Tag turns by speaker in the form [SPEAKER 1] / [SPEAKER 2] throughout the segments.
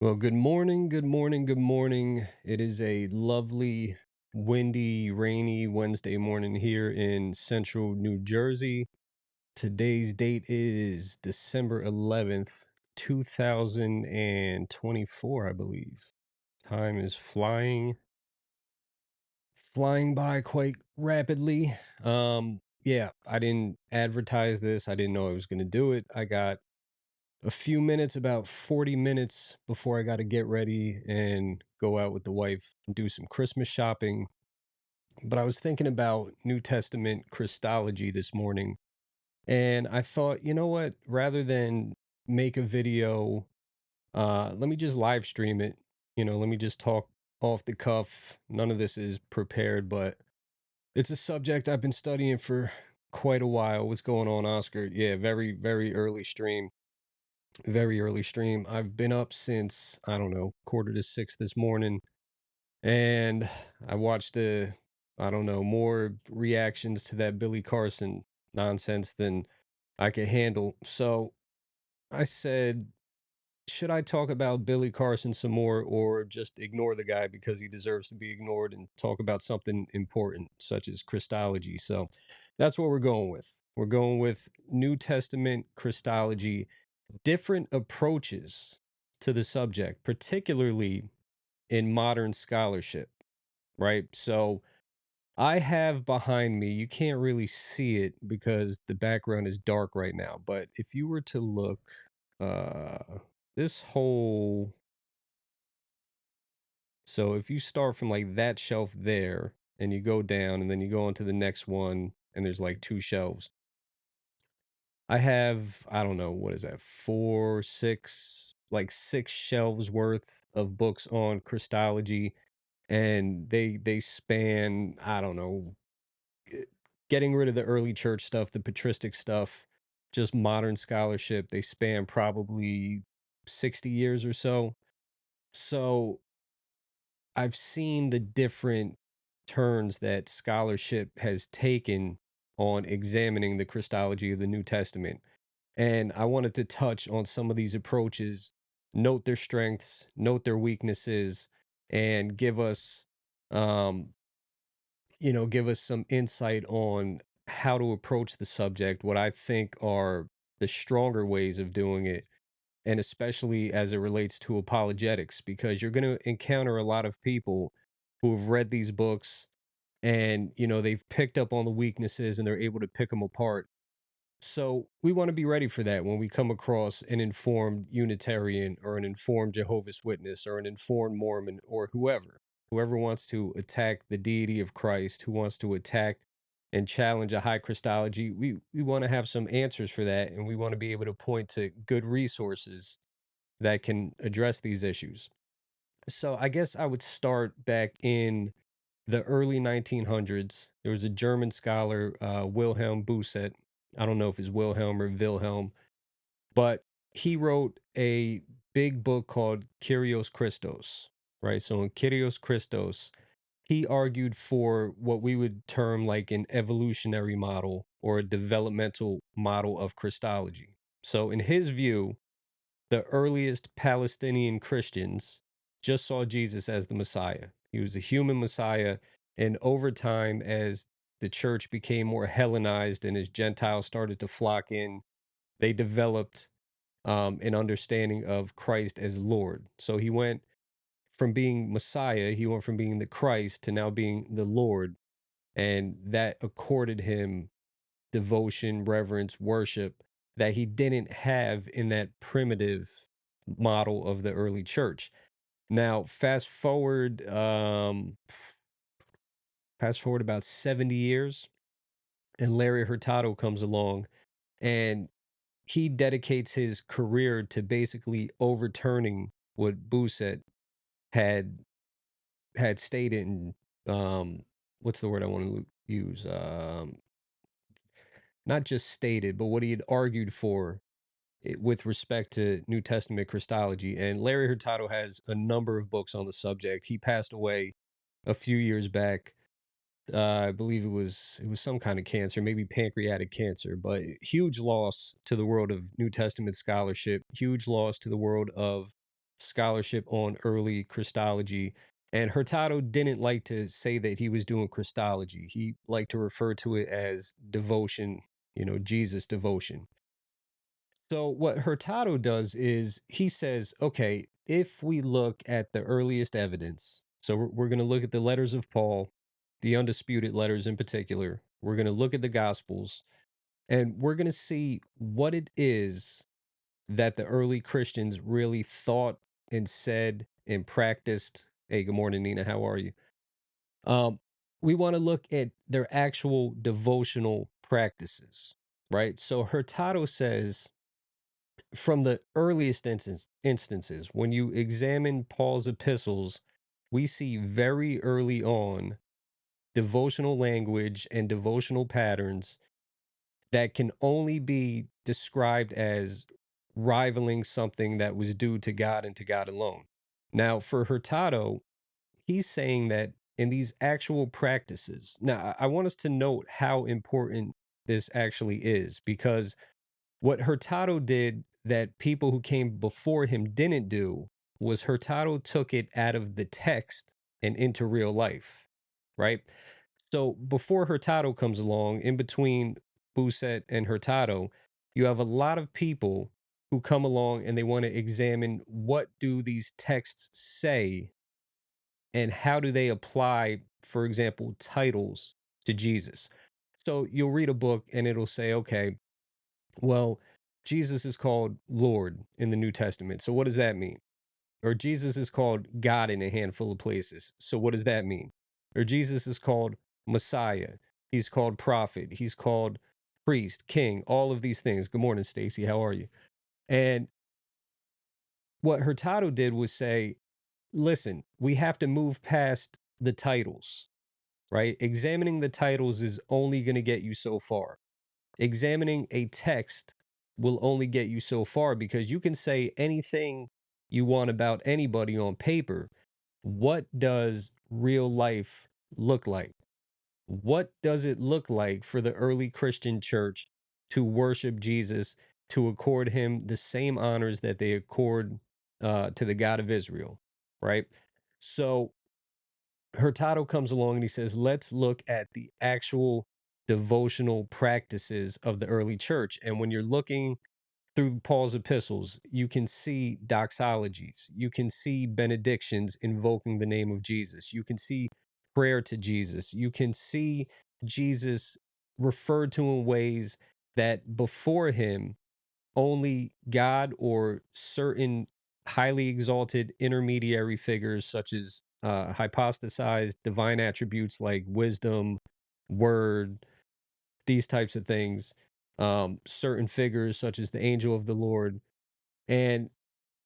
[SPEAKER 1] Well, good morning, good morning, good morning. It is a lovely, windy, rainy Wednesday morning here in central New Jersey. Today's date is December 11th, 2024, I believe. Time is flying by quite rapidly. Yeah, I didn't advertise this. I didn't know I was going to do it. I got a few minutes, about 40 minutes before I got to get ready and go out with the wife and do some Christmas shopping. But I was thinking about New Testament Christology this morning, and I thought, you know what? Rather than make a video, let me just live stream it. Let me just talk off the cuff. None of this is prepared, but it's a subject I've been studying for quite a while. What's going on, Oscar? Yeah, very, very early stream. Very early stream. I've been up since, I don't know, quarter to six this morning, and I watched I don't know, more reactions to that Billy Carson nonsense than I could handle. So I said, should I talk about Billy Carson some more or just ignore the guy because he deserves to be ignored and talk about something important such as Christology? So that's what we're going with. We're going with New Testament Christology, different approaches to the subject, particularly in modern scholarship, right? So I have behind me, you can't really see it because the background is dark right now, but if you were to look, uh, this whole, so if you start from like that shelf there and you go down and then you go on to the next one and there's like two shelves. I have, I don't know, what is that? Four, six, like six shelves worth of books on Christology, and they span, I don't know, g- getting rid of the early church stuff, the patristic stuff, just modern scholarship. They span probably 60 years or so. So I've seen the different turns that scholarship has taken on examining the Christology of the New Testament. And I wanted to touch on some of these approaches, note their strengths, note their weaknesses, and um, give us some insight on how to approach the subject, what I think are the stronger ways of doing it, and especially as it relates to apologetics, because you're going to encounter a lot of people who have read these books and, they've picked up on the weaknesses and they're able to pick them apart. So we want to be ready for that when we come across an informed Unitarian or an informed Jehovah's Witness or an informed Mormon or whoever wants to attack the deity of Christ, who wants to attack and challenge a high Christology. We want to have some answers for that, and we want to be able to point to good resources that can address these issues. So I guess I would start back in the early 1900s. There was a German scholar, Wilhelm Buset. I don't know if it's Wilhelm or Wilhelm, but he wrote a big book called Kyrios Christos, right? So in Kyrios Christos, he argued for what we would term like an evolutionary model or a developmental model of Christology. So in his view, the earliest Palestinian Christians just saw Jesus as the Messiah. He was a human Messiah. And over time, as the church became more Hellenized and as Gentiles started to flock in, they developed an understanding of Christ as Lord. So he went from being Messiah, he went from being the Christ to now being the Lord. And that accorded him devotion, reverence, worship that he didn't have in that primitive model of the early church. Now, fast forward about 70 years, and Larry Hurtado comes along and he dedicates his career to basically overturning what Buset had stated and what's the word I want to use? Not just stated, but what he had argued for with respect to New Testament Christology. And Larry Hurtado has a number of books on the subject. He passed away a few years back. I believe it was some kind of cancer, maybe pancreatic cancer, but huge loss to the world of New Testament scholarship, huge loss to the world of scholarship on early Christology. And Hurtado didn't like to say that he was doing Christology. He liked to refer to it as devotion, Jesus devotion. So what Hurtado does is he says, okay, if we look at the earliest evidence, so we're going to look at the letters of Paul, the undisputed letters in particular. We're going to look at the Gospels, and we're going to see what it is that the early Christians really thought and said and practiced. Hey, good morning, Nina. How are you? Um, we want to look at their actual devotional practices, right? So Hurtado says from the earliest instances, when you examine Paul's epistles, we see very early on devotional language and devotional patterns that can only be described as rivaling something that was due to God and to God alone. Now, for Hurtado, he's saying that in these actual practices, now I want us to note how important this actually is because what Hurtado did that people who came before him didn't do was Hurtado took it out of the text and into real life, right? So before Hurtado comes along, in between Buset and Hurtado, you have a lot of people who come along and they want to examine what do these texts say and how do they apply, for example, titles to Jesus. So you'll read a book and it'll say, okay, well, Jesus is called Lord in the New Testament. So what does that mean? Or Jesus is called God in a handful of places. So what does that mean? Or Jesus is called Messiah. He's called prophet. He's called priest, king, all of these things. Good morning, Stacy. How are you? And what Hurtado did was say, listen, we have to move past the titles, right? Examining the titles is only going to get you so far. Examining a text will only get you so far because you can say anything you want about anybody on paper. What does real life look like? What does it look like for the early Christian church to worship Jesus, to accord him the same honors that they accord to the God of Israel, right? So Hurtado comes along and he says, let's look at the actual devotional practices of the early church. And when you're looking through Paul's epistles, you can see doxologies, you can see benedictions invoking the name of Jesus, you can see prayer to Jesus, you can see Jesus referred to in ways that before him only God or certain highly exalted intermediary figures, such as hypostasized divine attributes like wisdom, word, these types of things, certain figures such as the angel of the Lord. And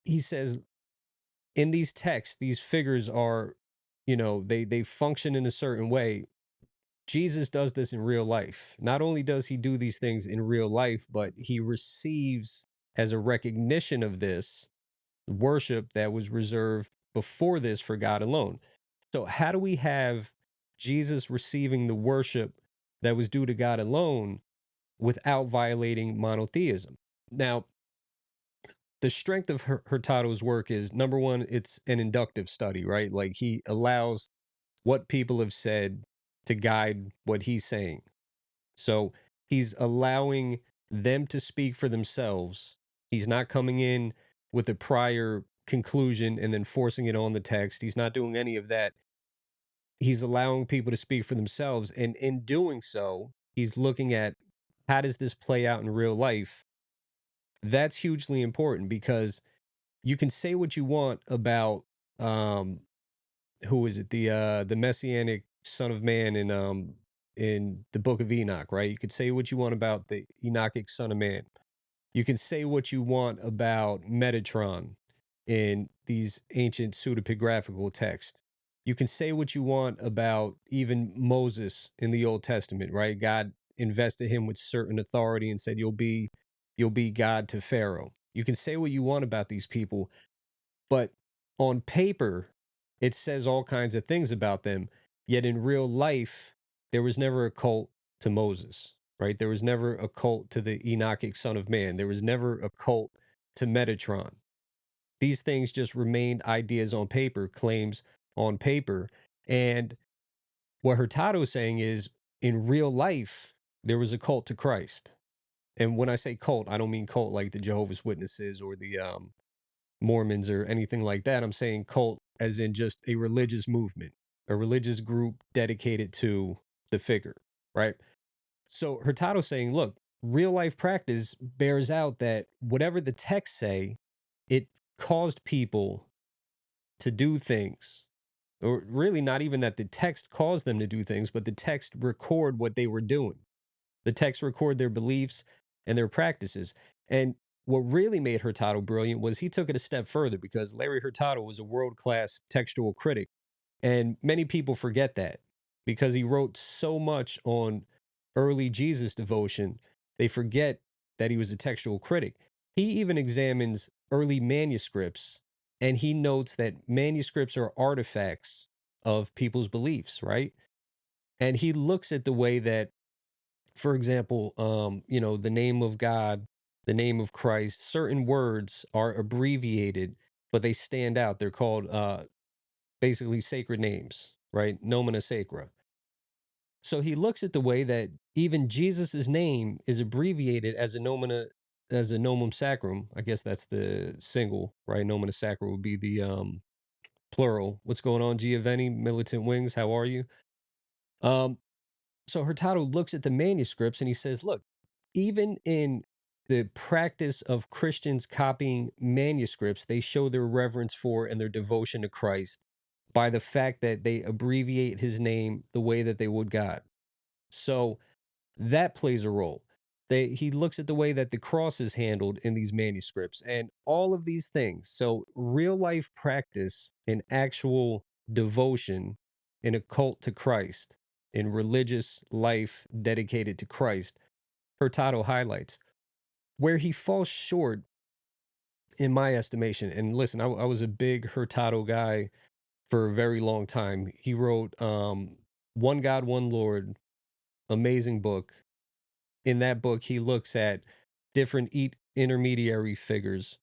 [SPEAKER 1] he says in these texts, these figures are, they function in a certain way. Jesus does this in real life. Not only does he do these things in real life, but he receives as a recognition of this worship that was reserved before this for God alone. So, how do we have Jesus receiving the worship that was due to God alone without violating monotheism? Now, the strength of Hurtado's work is number one, it's an inductive study, right? Like he allows what people have said to guide what he's saying. So he's allowing them to speak for themselves. He's not coming in with a prior conclusion and then forcing it on the text. He's not doing any of that. He's allowing people to speak for themselves. And in doing so, he's looking at how does this play out in real life? That's hugely important because you can say what you want about um who is it? The messianic son of man in the book of Enoch, right? You could say what you want about the Enochic son of man. You can say what you want about Metatron in these ancient pseudepigraphical texts. You can say what you want about even Moses in the Old Testament, right? God invested him with certain authority and said, you'll be God to Pharaoh. You can say what you want about these people, but on paper, it says all kinds of things about them. Yet in real life, there was never a cult to Moses, right? There was never a cult to the Enochic son of man. There was never a cult to Metatron. These things just remained ideas on paper, claims on paper. And what Hurtado is saying is in real life, there was a cult to Christ. And when I say cult, I don't mean cult like the Jehovah's Witnesses or the Mormons or anything like that. I'm saying cult as in just a religious movement, a religious group dedicated to the figure, right? So Hurtado's saying, look, real life practice bears out that whatever the texts say, it caused people to do things. Or really not even that the text caused them to do things, but the text record what they were doing. The texts record their beliefs and their practices. And what really made Hurtado brilliant was he took it a step further because Larry Hurtado was a world class textual critic. And many people forget that because he wrote so much on early Jesus devotion, they forget that he was a textual critic. He even examines early manuscripts and he notes that manuscripts are artifacts of people's beliefs, right? And he looks at the way that, for example, the name of God, the name of Christ, certain words are abbreviated, but they stand out. They're called basically sacred names, right? Nomina sacra. So he looks at the way that even Jesus's name is abbreviated as a nomina, as a nomen sacrum. I guess that's the single, right? Nomina sacra would be the plural. What's going on, Giovanni? Militant Wings, how are you? Um, so Hurtado looks at the manuscripts and he says, look, even in the practice of Christians copying manuscripts, they show their reverence for and their devotion to Christ by the fact that they abbreviate his name the way that they would God. So that plays a role. He looks at the way that the cross is handled in these manuscripts and all of these things. So real life practice and actual devotion in a cult to Christ, in religious life dedicated to Christ, Hurtado highlights. Where he falls short, in my estimation, and listen, I was a big Hurtado guy for a very long time. He wrote One God, One Lord, amazing book. In that book, he looks at different intermediary figures.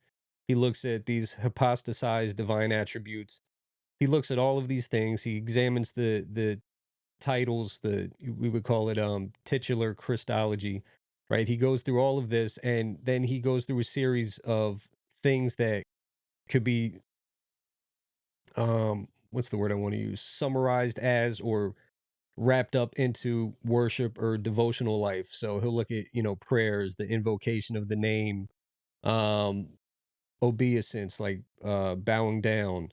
[SPEAKER 1] He looks at these hypostasized divine attributes. He looks at all of these things. He examines the titles, the we would call it titular Christology, right? He goes through all of this, and then he goes through a series of things that could be what's the word I want to use? Summarized as or wrapped up into worship or devotional life. So he'll look at, prayers, the invocation of the name, um, obeisance, like bowing down,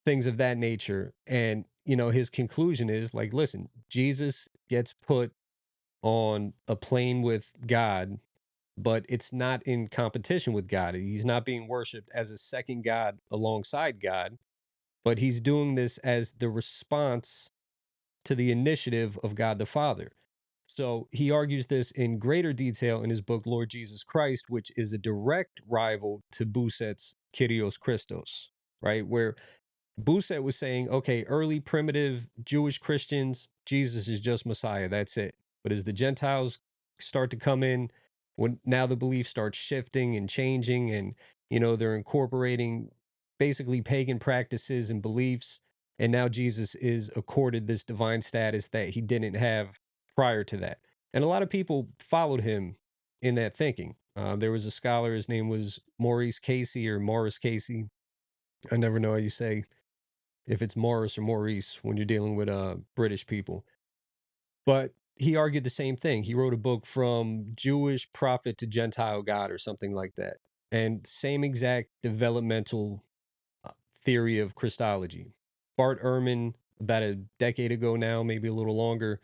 [SPEAKER 1] things of that nature. And, his conclusion is like, listen, Jesus gets put on a plane with God, but it's not in competition with God. He's not being worshiped as a second God alongside God, but he's doing this as the response to the initiative of God the Father. So he argues this in greater detail in his book, Lord Jesus Christ, which is a direct rival to Bousset's Kyrios Christos, right? Where Bousset was saying, okay, early primitive Jewish Christians, Jesus is just Messiah. That's it. But as the Gentiles start to come in, when now the belief starts shifting and changing, and they're incorporating basically pagan practices and beliefs, and now Jesus is accorded this divine status that he didn't have prior to that. And a lot of people followed him in that thinking. There was a scholar, his name was Maurice Casey or Morris Casey. I never know how you say if it's Morris or Maurice when you're dealing with British people. But he argued the same thing. He wrote a book From Jewish Prophet to Gentile God or something like that. And same exact developmental theory of Christology. Bart Ehrman, about a decade ago now, maybe a little longer,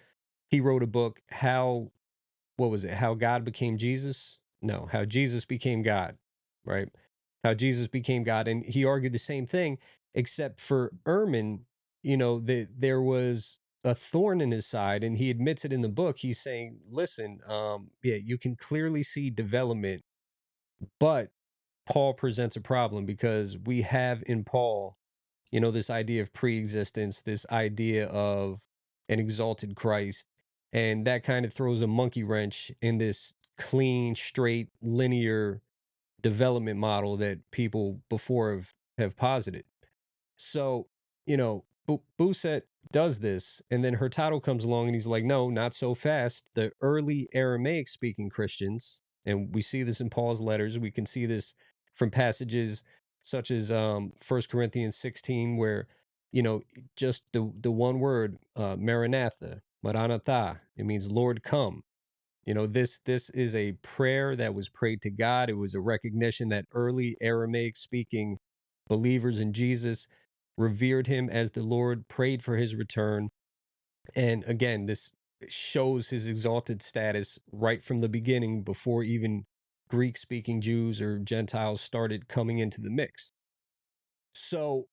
[SPEAKER 1] he wrote a book, what was it? How God became Jesus? No, how Jesus became God, right? How Jesus became God. And he argued the same thing, except for Ehrman, that there was a thorn in his side. And he admits it in the book. He's saying, listen, yeah, you can clearly see development, but Paul presents a problem because we have in Paul, this idea of pre-existence, this idea of an exalted Christ, and that kind of throws a monkey wrench in this clean, straight, linear development model that people before have posited. So, Buset does this, and then Hurtado comes along and he's like, no, not so fast. The early Aramaic speaking Christians, and we see this in Paul's letters, we can see this from passages such as 1 Corinthians 16, where, just the one word, Maranatha, Maranatha, it means Lord come. This is a prayer that was prayed to God. It was a recognition that early Aramaic speaking believers in Jesus revered him as the Lord, prayed for his return. And again, this shows his exalted status right from the beginning before even Greek speaking Jews or Gentiles started coming into the mix. So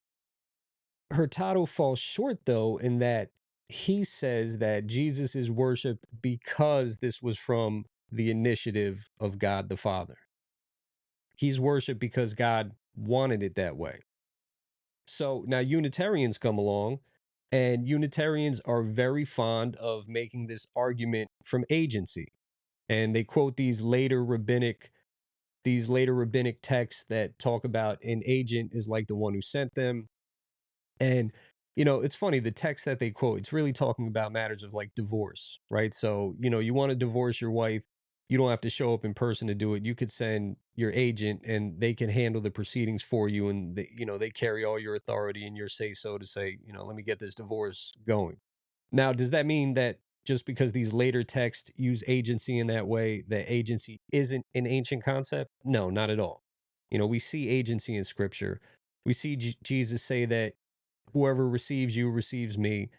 [SPEAKER 1] Hurtado falls short, though, in that he says that Jesus is worshiped because this was from the initiative of God the Father. He's worshiped because God wanted it that way. So now Unitarians come along, and Unitarians are very fond of making this argument from agency. And they quote these later rabbinic texts that talk about an agent is like the one who sent them. And, it's funny, the text that they quote, it's really talking about matters of like divorce, right? So, you want to divorce your wife, you don't have to show up in person to do it. You could send your agent and they can handle the proceedings for you. And they carry all your authority and your say so to say, let me get this divorce going. Now, does that mean that just because these later texts use agency in that way, that agency isn't an ancient concept? No, not at all. We see agency in scripture. We see Jesus say that whoever receives you receives me.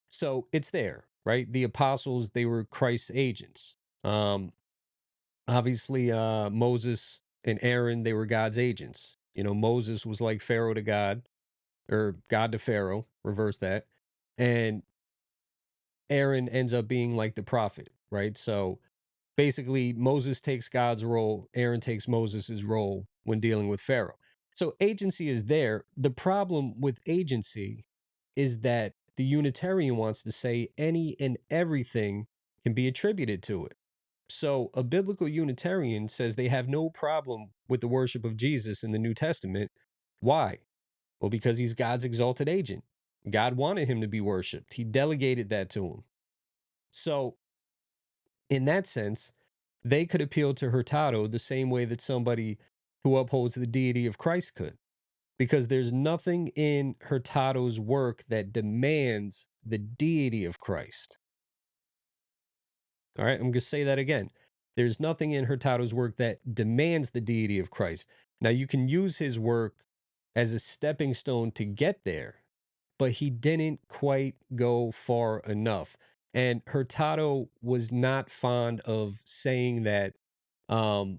[SPEAKER 1] So it's there, right? The apostles, they were Christ's agents. Um, Obviously, Moses and Aaron, they were God's agents. Moses was like Pharaoh to God, or God to Pharaoh, reverse that. And Aaron ends up being like the prophet, right? So basically, Moses takes God's role, Aaron takes Moses's role when dealing with Pharaoh. So agency is there. The problem with agency is that the Unitarian wants to say any and everything can be attributed to it. So a biblical Unitarian says they have no problem with the worship of Jesus in the New Testament. Why? Well, because he's God's exalted agent. God wanted him to be worshiped. He delegated that to him. So in that sense, they could appeal to Hurtado the same way that somebody who upholds the deity of Christ could, because there's nothing in Hurtado's work that demands the deity of Christ. All right, I'm going to say that again. There's nothing in Hurtado's work that demands the deity of Christ. Now, you can use his work as a stepping stone to get there, but he didn't quite go far enough. And Hurtado was not fond of saying that um,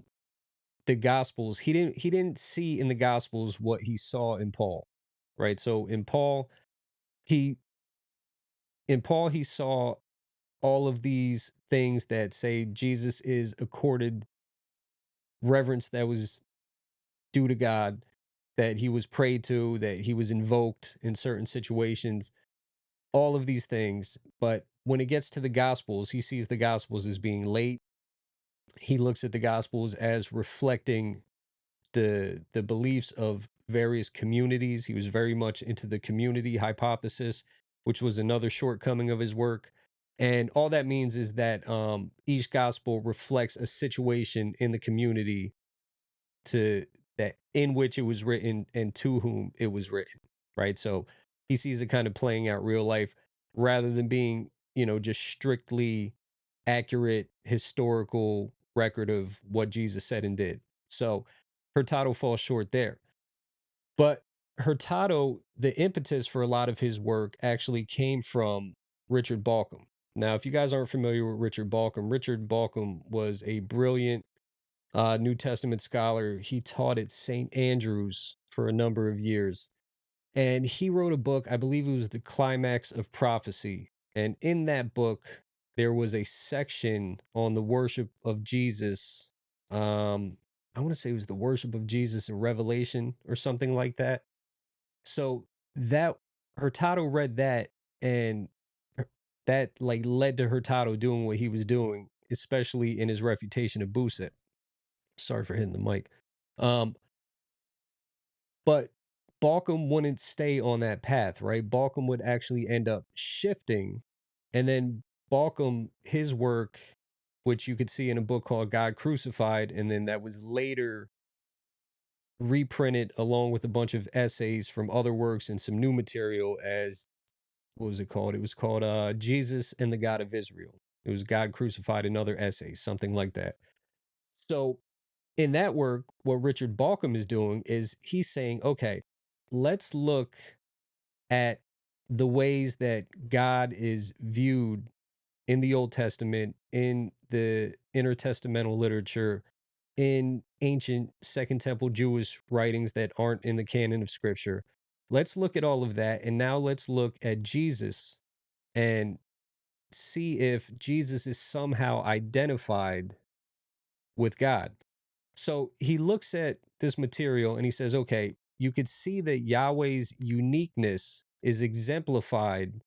[SPEAKER 1] the Gospels, he didn't see in the Gospels what he saw in Paul, right? So he he saw all of these things that say Jesus is accorded reverence that was due to God, that he was prayed to, that he was invoked in certain situations, all of these things. But when it gets to the Gospels, he sees the Gospels as being late. He looks at the Gospels as reflecting the beliefs of various communities. He was very much into the community hypothesis, which was another shortcoming of his work. And all that means is that each gospel reflects a situation in the community to that in which it was written and to whom it was written, right? So he sees it kind of playing out real life rather than being, just strictly accurate historical record of what Jesus said and did. So Hurtado falls short there. But Hurtado, the impetus for a lot of his work actually came from Richard Bauckham. Now, if you guys aren't familiar with Richard Bauckham was a brilliant New Testament scholar. He taught at St. Andrews for a number of years. And he wrote a book, I believe it was The Climax of Prophecy. And in that book, there was a section on the worship of Jesus. I want to say it was the worship of Jesus in Revelation or something like that. So that Hurtado read that, and that like led to Hurtado doing what he was doing, especially in his refutation of Buset. Sorry for hitting the mic. Um, but Balkum wouldn't stay on that path, right? Balkum would actually end up shifting. And then Balkum, his work, which you could see in a book called God Crucified, and then that was later reprinted along with a bunch of essays from other works and some new material as what was it called? It was called Jesus and the God of Israel. It was God Crucified and Other Essays, something like that. So in that work, what Richard Balcom is doing is he's saying, okay, let's look at the ways that God is viewed in the Old Testament, in the intertestamental literature, in ancient Second Temple Jewish writings that aren't in the canon of Scripture. Let's look at all of that. And now let's look at Jesus and see if Jesus is somehow identified with God. So he looks at this material and he says, okay, you could see that Yahweh's uniqueness is exemplified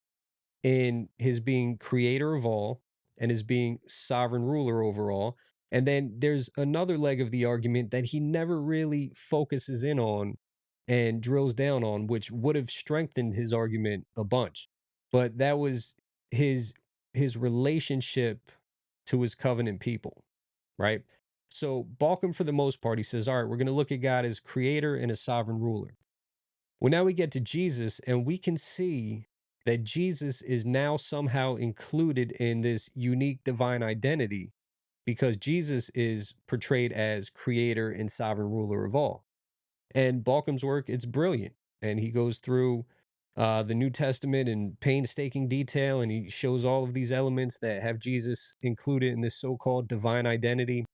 [SPEAKER 1] in his being creator of all and his being sovereign ruler over all. And then there's another leg of the argument that he never really focuses in on and drills down on, which would have strengthened his argument a bunch. But that was his his relationship to his covenant people, right? So Balkan, for the most part, he says, all right, we're going to look at God as creator and a sovereign ruler. Well, now we get to Jesus, and we can see that Jesus is now somehow included in this unique divine identity because Jesus is portrayed as creator and sovereign ruler of all. And Balcom's work, it's brilliant. And he goes through the New Testament in painstaking detail, and he shows all of these elements that have Jesus included in this so called divine identity.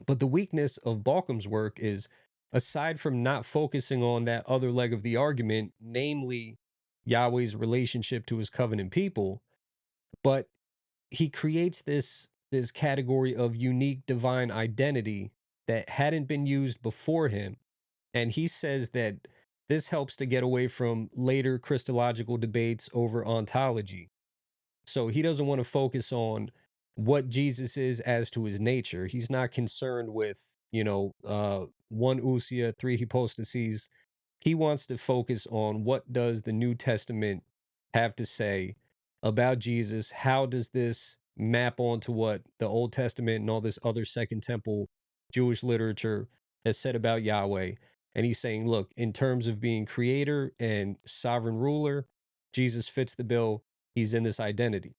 [SPEAKER 1] But the weakness of Balcom's work is, aside from not focusing on that other leg of the argument, namely Yahweh's relationship to his covenant people, but he creates this category of unique divine identity that hadn't been used before him. And he says that this helps to get away from later Christological debates over ontology. So he doesn't want to focus on what Jesus is as to his nature. He's not concerned with, one ousia, three hypostases. He wants to focus on what does the New Testament have to say about Jesus? How does this map onto what the Old Testament and all this other Second Temple Jewish literature has said about Yahweh? And he's saying, look, in terms of being creator and sovereign ruler, Jesus fits the bill. He's in this identity.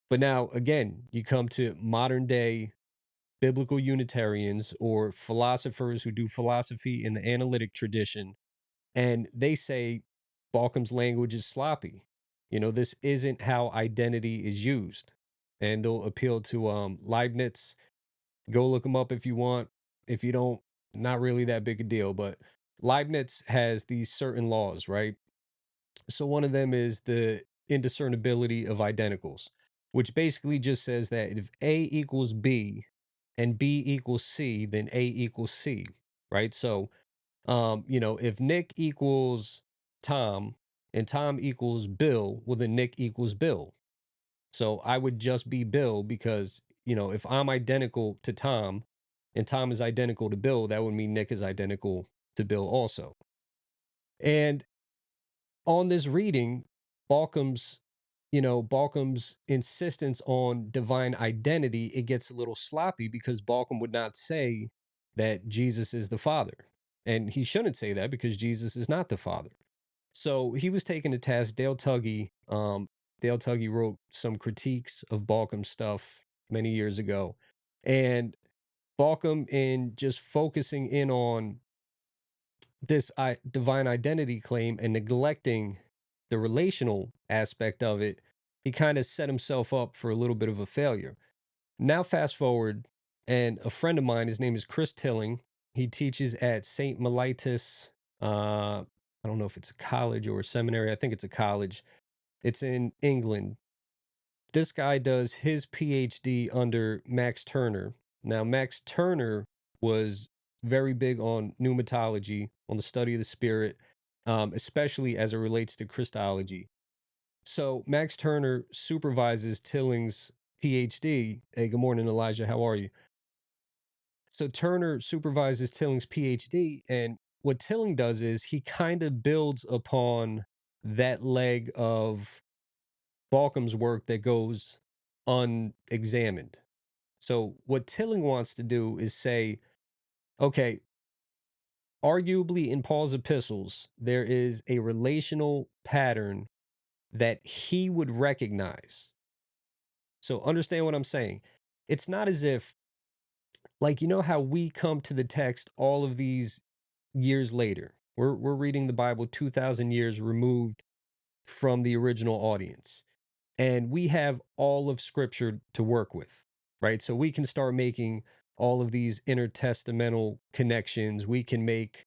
[SPEAKER 1] But now, again, you come to modern day biblical Unitarians or philosophers who do philosophy in the analytic tradition, and they say Balcom's language is sloppy. This isn't how identity is used. And they'll appeal to Leibniz. Go look him up if you want. If you don't, not really that big a deal. But Leibniz has these certain laws, right? So one of them is the indiscernibility of identicals, which basically just says that if A equals B and B equals C, then A equals C, right? So, if Nick equals Tom and Tom equals Bill, well, then Nick equals Bill. So I would just be Bill because, if I'm identical to Tom and Tom is identical to Bill, that would mean Nick is identical to Bill also. And on this reading, Balcom's, Balcom's insistence on divine identity, it gets a little sloppy because Balcom would not say that Jesus is the Father. And he shouldn't say that because Jesus is not the Father. So he was taken to task. Dale Tuggy wrote some critiques of Balcom's stuff many years ago. And Balcom, in just focusing in on this divine identity claim and neglecting the relational aspect of it, he kind of set himself up for a little bit of a failure. Now, fast forward, and a friend of mine, his name is Chris Tilling. He teaches at St. Mellitus. I don't know if it's a college or a seminary. I think it's a college. It's in England. This guy does his PhD under Max Turner. Now, Max Turner was very big on pneumatology, on the study of the spirit, especially as it relates to Christology. So, Max Turner supervises Tilling's PhD. Hey, good morning, Elijah. How are you? So Turner supervises Tilling's PhD, and what Tilling does is he kind of builds upon that leg of Balcom's work that goes unexamined. So what Tilling wants to do is say, okay, arguably in Paul's epistles, there is a relational pattern that he would recognize. So understand what I'm saying. It's not as if, like, you know how we come to the text all of these years later. We're reading the Bible 2000 years removed from the original audience. And we have all of scripture to work with, right? So we can start making all of these intertestamental connections. We can make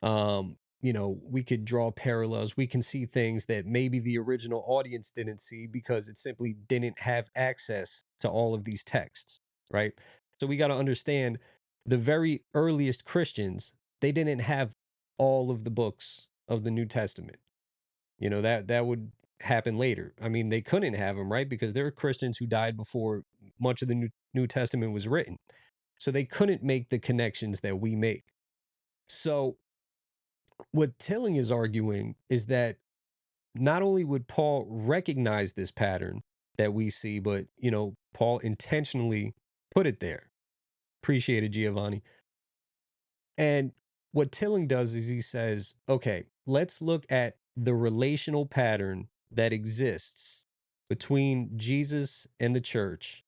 [SPEAKER 1] we could draw parallels. We can see things that maybe the original audience didn't see because it simply didn't have access to all of these texts, right? So we got to understand the very earliest Christians, they didn't have all of the books of the New Testament. That would happen later. I mean, they couldn't have them, right? Because there are Christians who died before much of the New Testament was written. So they couldn't make the connections that we make. So what Tilling is arguing is that not only would Paul recognize this pattern that we see, but Paul intentionally put it there. Appreciate it, Giovanni. And what Tilling does is he says, okay, let's look at the relational pattern that exists between Jesus and the church.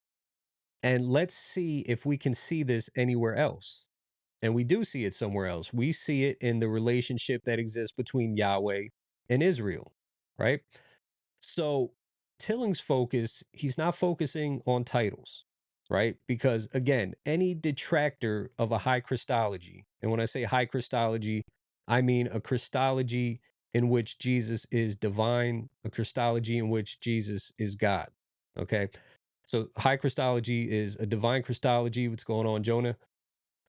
[SPEAKER 1] And let's see if we can see this anywhere else. And we do see it somewhere else. We see it in the relationship that exists between Yahweh and Israel, right? So Tilling's focus, he's not focusing on titles, right? Because again, any detractor of a high Christology, and when I say high Christology, I mean a Christology in which Jesus is divine, a Christology in which Jesus is God. Okay. So high Christology is a divine Christology. What's going on, Jonah?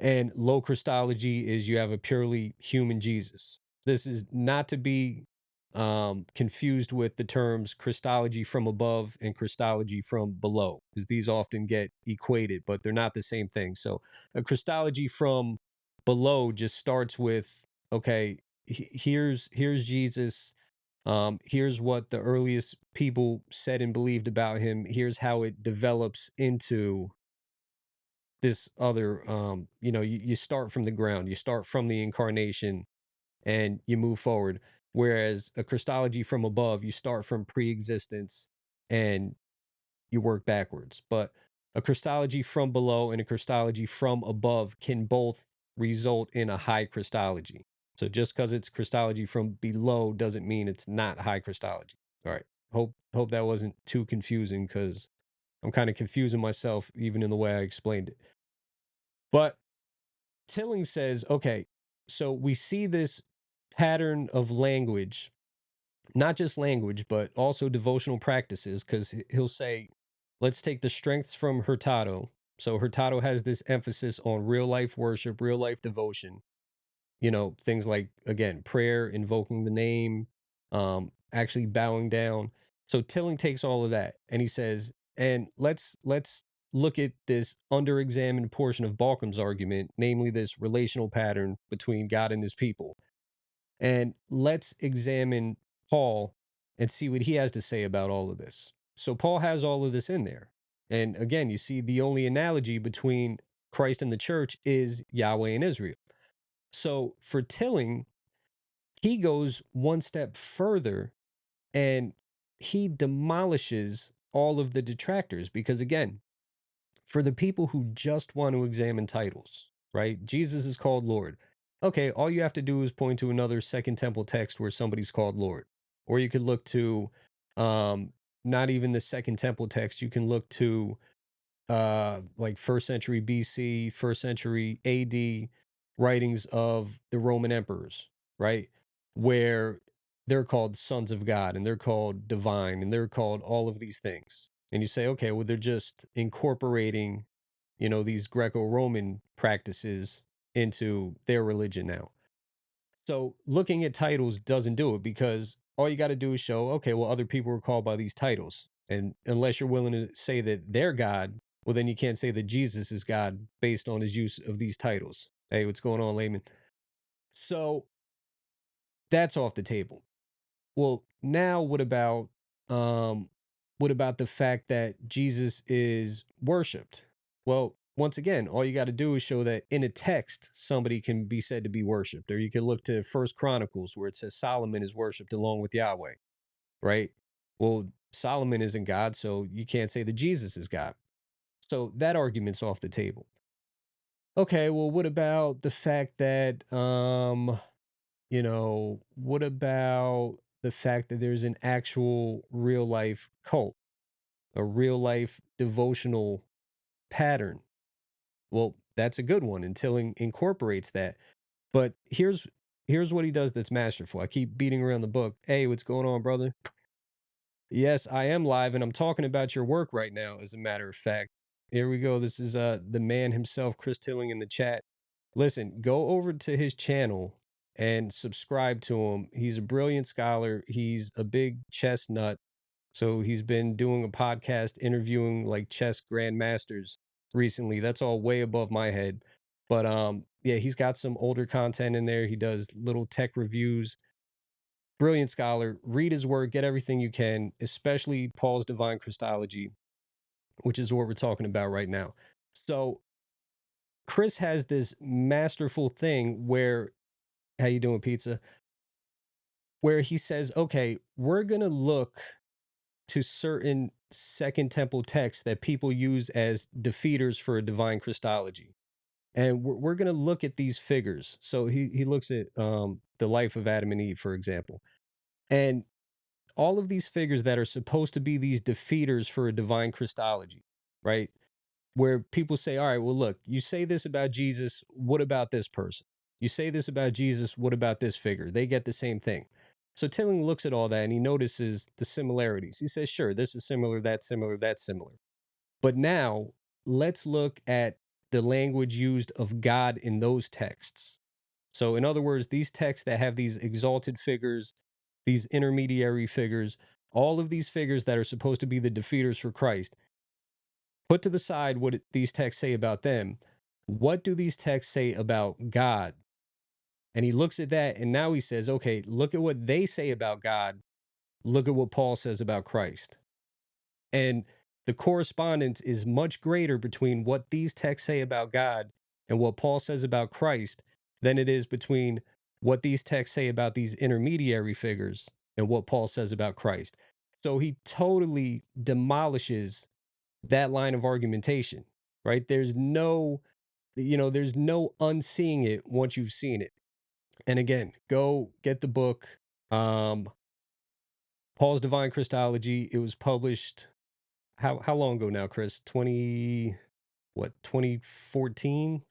[SPEAKER 1] And low Christology is you have a purely human Jesus. This is not to be confused with the terms Christology from above and Christology from below, because these often get equated, but they're not the same thing. So a Christology from below just starts with, okay, here's Jesus. Here's what the earliest people said and believed about him. Here's how it develops into this other you start from the ground, you start from the incarnation and you move forward, whereas a Christology from above, you start from pre-existence and you work backwards. But a Christology from below and a Christology from above can both result in a high Christology. So just because it's Christology from below doesn't mean it's not high Christology. All right, hope that wasn't too confusing, because I'm kind of confusing myself even in the way I explained it. But Tilling says, okay, so we see this pattern of language, not just language, but also devotional practices, because he'll say, let's take the strengths from Hurtado. So Hurtado has this emphasis on real life worship, real life devotion, things like, again, prayer, invoking the name, actually bowing down. So Tilling takes all of that and he says, and let's look at this underexamined portion of Balcom's argument, namely this relational pattern between God and his people. And let's examine Paul and see what he has to say about all of this. So Paul has all of this in there. And again, you see the only analogy between Christ and the church is Yahweh and Israel. So for Tilling, he goes one step further and he demolishes all of the detractors, because again, for the people who just want to examine titles, right? Jesus is called Lord. Okay, all you have to do is point to another Second Temple text where somebody's called Lord. Or you could look to not even the Second Temple text, you can look to like first century BC, first century AD writings of the Roman emperors, right? Where they're called sons of God and they're called divine and they're called all of these things. And you say, okay, well, they're just incorporating, these Greco-Roman practices into their religion now. So looking at titles doesn't do it, because all you got to do is show, okay, well, other people were called by these titles. And unless you're willing to say that they're God, Well, then you can't say that Jesus is God based on his use of these titles. Hey, what's going on, layman? So that's off the table. Well, now what about the fact that Jesus is worshiped? Well, once again, all you got to do is show that in a text somebody can be said to be worshiped. Or you can look to First Chronicles where it says Solomon is worshiped along with Yahweh, right? Well, Solomon isn't God, so you can't say that Jesus is God. So that argument's off the table. Okay, well, what about the fact that what about the fact that there's an actual real life cult, a real life devotional pattern? Well, that's a good one until incorporates that. But here's what he does that's masterful. I keep beating around the book. Hey, what's going on, brother? Yes, I am live and I'm talking about your work right now, as a matter of fact. Here we go. This is the man himself, Chris Tilling in the chat. Listen, go over to his channel and subscribe to him. He's a brilliant scholar. He's a big chess nut. So he's been doing a podcast interviewing like chess grandmasters recently. That's all way above my head. But yeah, he's got some older content in there. He does little tech reviews. Brilliant scholar. Read his work, get everything you can, especially Paul's Divine Christology, which is what we're talking about right now. So Chris has this masterful thing where, how you doing, pizza? Where he says, okay, we're going to look to certain Second Temple texts that people use as defeaters for a divine Christology. And we're going to look at these figures. So he looks at the life of Adam and Eve, for example. And all of these figures that are supposed to be these defeaters for a divine Christology, right? Where people say, all right, well, look, you say this about Jesus. What about this person? You say this about Jesus. What about this figure? They get the same thing. So Tilling looks at all that and he notices the similarities. He says, sure, this is similar, that's similar, that's similar. But now let's look at the language used of God in those texts. So, in other words, these texts that have these exalted figures, these intermediary figures, all of these figures that are supposed to be the defeaters for Christ, put to the side what these texts say about them. What do these texts say about God? And he looks at that and now he says, okay, look at what they say about God. Look at what Paul says about Christ. And the correspondence is much greater between what these texts say about God and what Paul says about Christ than it is between what these texts say about these intermediary figures and what Paul says about Christ. So he totally demolishes that line of argumentation, right? There's no unseeing it once you've seen it. And again, go get the book, um, Paul's Divine Christology. It was published how long ago now, Chris? 2014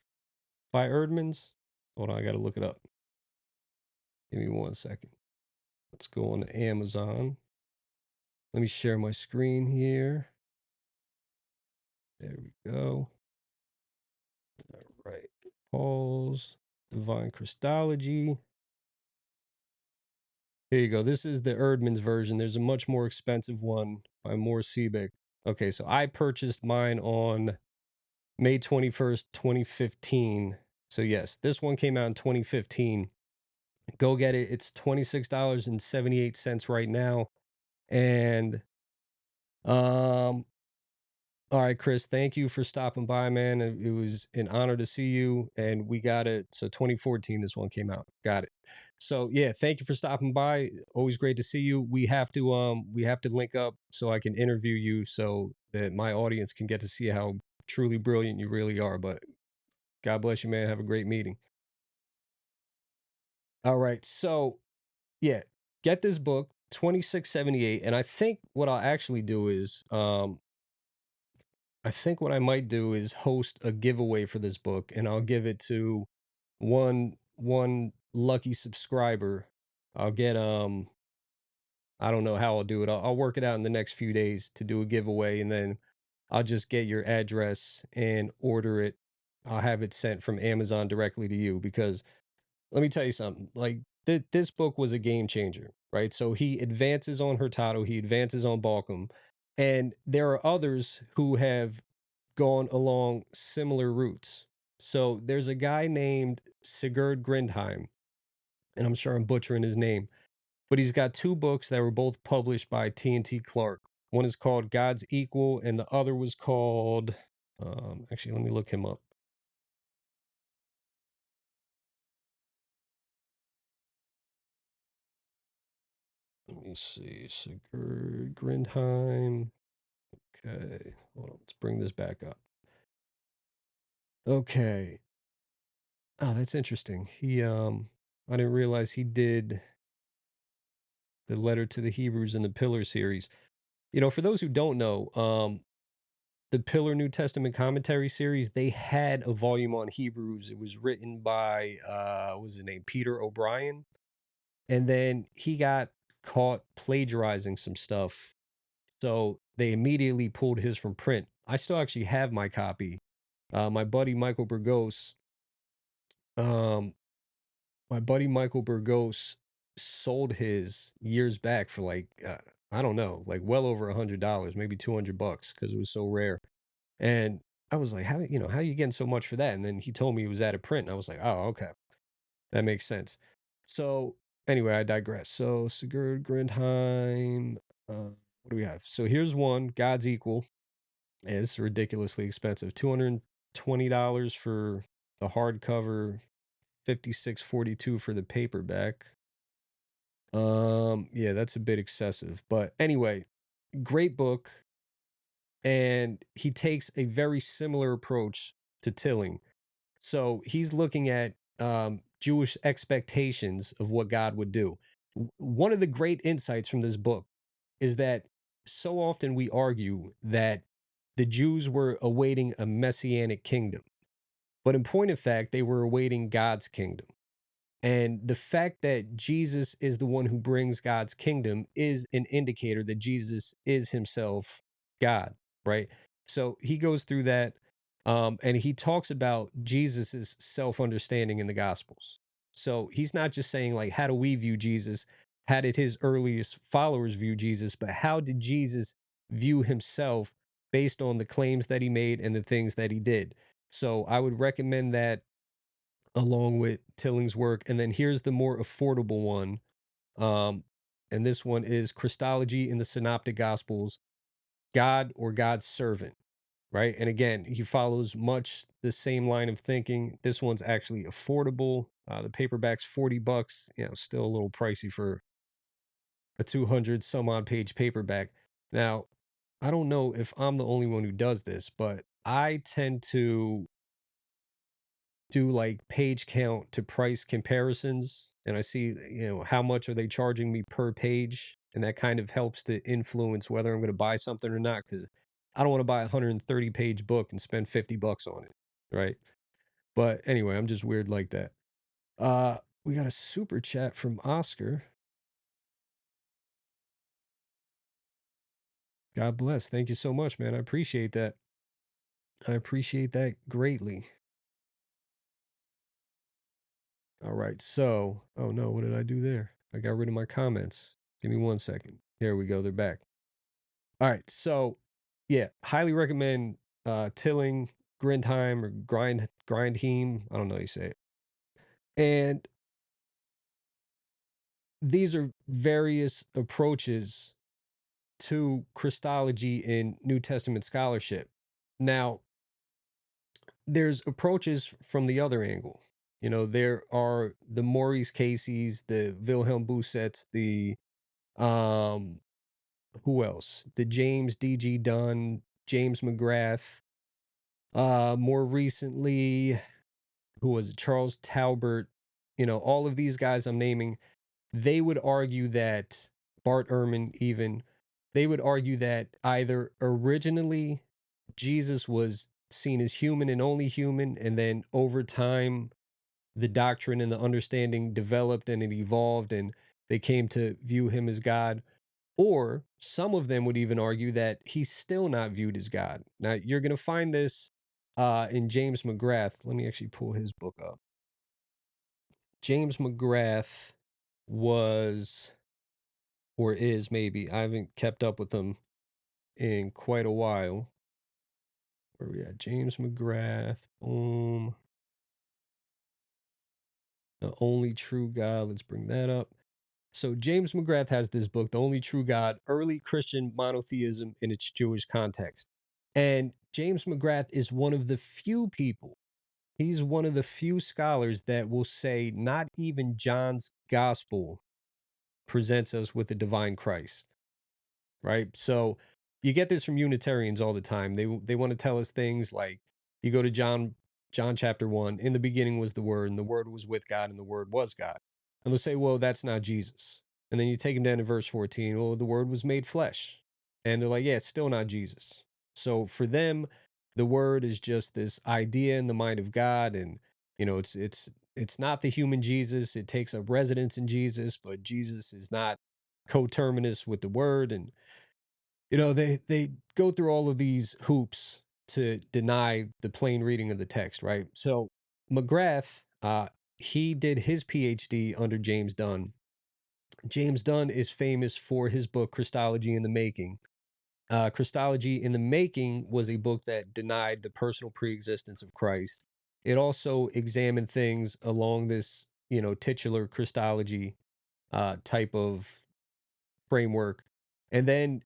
[SPEAKER 1] by Erdman's? Hold on, I gotta look it up. Give me 1 second. Let's go on to Amazon. Let me share my screen here. There we go. All right. Paul's Divine Christology. Here you go. This is the Erdman's version. There's a much more expensive one by Moore Seebeck. Okay, so I purchased mine on May 21st, 2015. So yes, this one came out in 2015. Go get it. It's $26.78 right now. And um all right, Chris, thank you for stopping by, man. It was an honor to see you. And we got it. So 2014, this one came out. Got it. So yeah, thank you for stopping by. Always great to see you. We have to link up so I can interview you so that my audience can get to see how truly brilliant you really are. But God bless you, man. Have a great meeting. All right. So yeah, get this book, 2678. And I think what I'll actually do is I think what I might do is host a giveaway for this book, and I'll give it to one lucky subscriber. I'll get I don't know how I'll do it. I'll work it out in the next few days to do a giveaway, and then I'll just get your address and order it. I'll have it sent from Amazon directly to you because let me tell you something. Like this book was a game changer, right? So he advances on Hurtado, he advances on Balcom, and there are others who have gone along similar routes. So there's a guy named Sigurd Grindheim, and I'm sure I'm butchering his name, but he's got two books that were both published by TNT Clark. One is called God's Equal, and the other was called, actually, let me look him up. Let me see. Sigurd Grindheim. Okay. Hold on. Let's bring this back up. Okay. Oh, that's interesting. I didn't realize he did the letter to the Hebrews in the Pillar series. For those who don't know, the Pillar New Testament commentary series, they had a volume on Hebrews. It was written by what was his name? Peter O'Brien. And then he got caught plagiarizing some stuff. So they immediately pulled his from print. I still actually have my copy. My buddy Michael Burgos, um, my buddy Michael Burgos sold his years back for like I don't know, like well over $100, maybe $200 because it was so rare. And I was like, how are you getting so much for that? And then he told me it was out of print. And I was like, oh, okay. That makes sense. So anyway, I digress. So Sigurd Grindheim, what do we have? So here's one, God's Equal. It's ridiculously expensive. $220 for the hardcover, 56.42 for the paperback. Yeah, that's a bit excessive. But anyway, great book. And he takes a very similar approach to Tilling. So he's looking at Jewish expectations of what God would do. One of the great insights from this book is that so often we argue that the Jews were awaiting a messianic kingdom, but in point of fact, they were awaiting God's kingdom. And the fact that Jesus is the one who brings God's kingdom is an indicator that Jesus is himself God, right? So he goes through that and he talks about Jesus's self understanding in the Gospels. So he's not just saying, like, how do we view Jesus? How did his earliest followers view Jesus? But how did Jesus view himself based on the claims that he made and the things that he did? So I would recommend that along with Tilling's work. And then here's the more affordable one. Um, and this one is Christology in the Synoptic Gospels, God or God's Servant, right? And again, he follows much the same line of thinking. This one's actually affordable. The paperback's $40, still a little pricey for a 200 some odd page paperback. Now, I don't know if I'm the only one who does this, but I tend to do like page count to price comparisons, and I see, how much are they charging me per page, and that kind of helps to influence whether I'm going to buy something or not, because I don't want to buy a 130-page book and spend $50 on it, right? But anyway, I'm just weird like that. We got a super chat from Oscar. God bless. Thank you so much, man. I appreciate that. I appreciate that greatly. All right. So, oh no, what did I do there? I got rid of my comments. Give me 1 second. Here we go. They're back. All right. So, yeah, highly recommend Tilling, Grindheim, or Grindheim. I don't know how you say it. And these are various approaches to Christology in New Testament scholarship. Now, there's approaches from the other angle. There are the Maurice Casey's, the Wilhelm Bousset's, the um who else? The James D.G. Dunn, James McGrath. More recently, who was it? Charles Talbert. All of these guys I'm naming, they would argue that Bart Ehrman even, they would argue that either originally Jesus was seen as human and only human, and then over time the doctrine and the understanding developed and it evolved and they came to view him as God. Or some of them would even argue that he's still not viewed as God. Now, you're going to find this in James McGrath. Let me actually pull his book up. James McGrath was, or is maybe, I haven't kept up with him in quite a while. Where we at? James McGrath. Boom. The only true God. Let's bring that up. So James McGrath has this book, The Only True God, Early Christian Monotheism in its Jewish Context. And James McGrath is one of the few people, he's one of the few scholars that will say not even John's gospel presents us with the divine Christ, right? So you get this from Unitarians all the time. They want to tell us things like you go to John chapter 1, in the beginning was the word and the word was with God and the word was God. And they'll say, "Well, that's not Jesus." And then you take them down to verse 14, "Well, the word was made flesh." And they're like, "Yeah, it's still not Jesus." So for them, the word is just this idea in the mind of God, and it's not the human Jesus. It takes up residence in Jesus, but Jesus is not coterminous with the word. And they go through all of these hoops to deny the plain reading of the text, right? So McGrath, he did his PhD under James Dunn. James Dunn is famous for his book Christology in the Making. Christology in the Making was a book that denied the personal preexistence of Christ. It also examined things along this, titular Christology type of framework. And then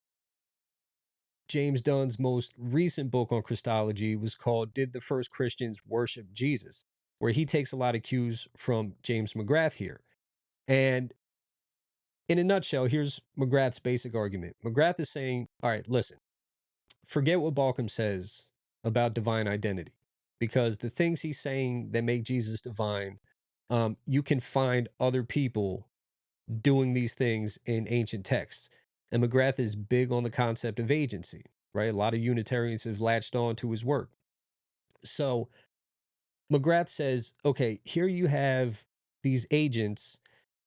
[SPEAKER 1] James Dunn's most recent book on Christology was called Did the First Christians Worship Jesus? Where he takes a lot of cues from James McGrath here. And in a nutshell, here's McGrath's basic argument. McGrath is saying, all right, listen, forget what Balkum says about divine identity, because the things he's saying that make Jesus divine, you can find other people doing these things in ancient texts. And McGrath is big on the concept of agency, right? A lot of Unitarians have latched on to his work. So McGrath says, okay, here you have these agents,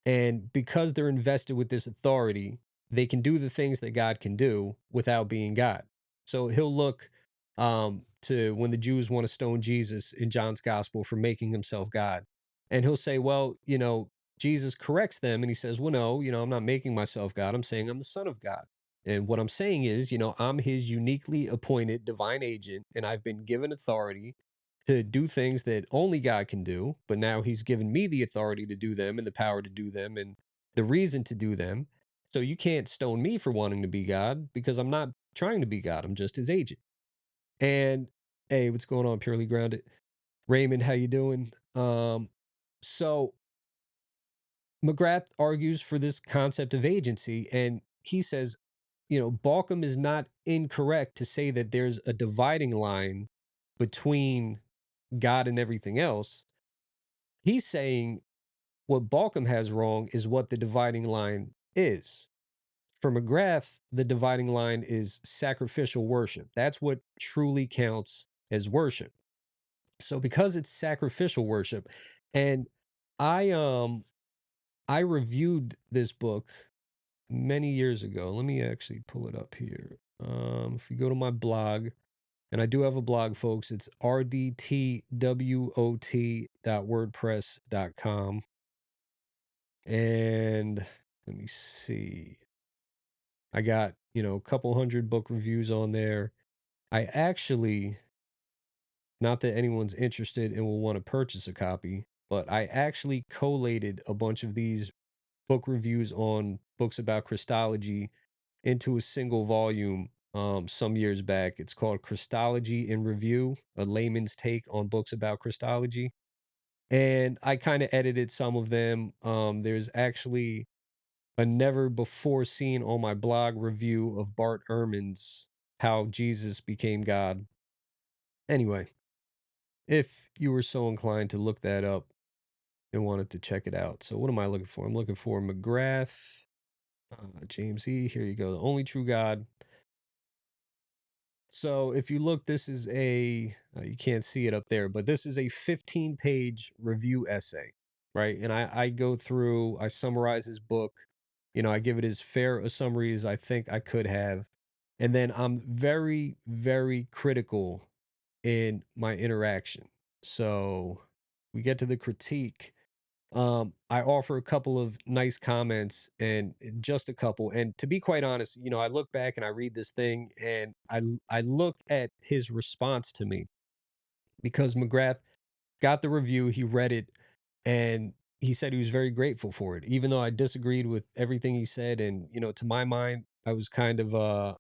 [SPEAKER 1] and because they're invested with this authority, they can do the things that God can do without being God. So he'll look to when the Jews want to stone Jesus in John's gospel for making himself God. And he'll say, well, Jesus corrects them and he says, well, no, I'm not making myself God. I'm saying I'm the Son of God. And what I'm saying is, I'm his uniquely appointed divine agent, and I've been given authority to do things that only God can do, but now he's given me the authority to do them and the power to do them and the reason to do them. So you can't stone me for wanting to be God because I'm not trying to be God. I'm just his agent. And hey, what's going on, Purely Grounded? Raymond, how you doing? So McGrath argues for this concept of agency, and he says, Balkum is not incorrect to say that there's a dividing line between God and everything else. He's saying what Balkum has wrong is what the dividing line is. For McGrath, the dividing line is sacrificial worship. That's what truly counts as worship. So because it's sacrificial worship, and I I reviewed this book many years ago. Let me actually pull it up here. If you go to my blog, and I do have a blog, folks, it's rdtwot.wordpress.com. And let me see. I got, a couple hundred book reviews on there. I actually, not that anyone's interested and will want to purchase a copy, but I actually collated a bunch of these book reviews on books about Christology into a single volume some years back. It's called Christology in Review, a layman's take on books about Christology. And I kind of edited some of them. There's actually a never before seen on my blog review of Bart Ehrman's How Jesus Became God. Anyway, if you were so inclined to look that up and wanted to check it out. So what am I looking for? I'm looking for McGrath, James E. Here you go. The Only True God. So if you look, this is you can't see it up there, but this is a 15-page review essay, right? And I go through, I summarize his book, I give it as fair a summary as I think I could have. And then I'm very, very critical in my interaction. So we get to the critique. I offer a couple of nice comments and just a couple. And to be quite honest, I look back and I read this thing and I look at his response to me because McGrath got the review, he read it, and he said he was very grateful for it, even though I disagreed with everything he said. And to my mind, I was kind of a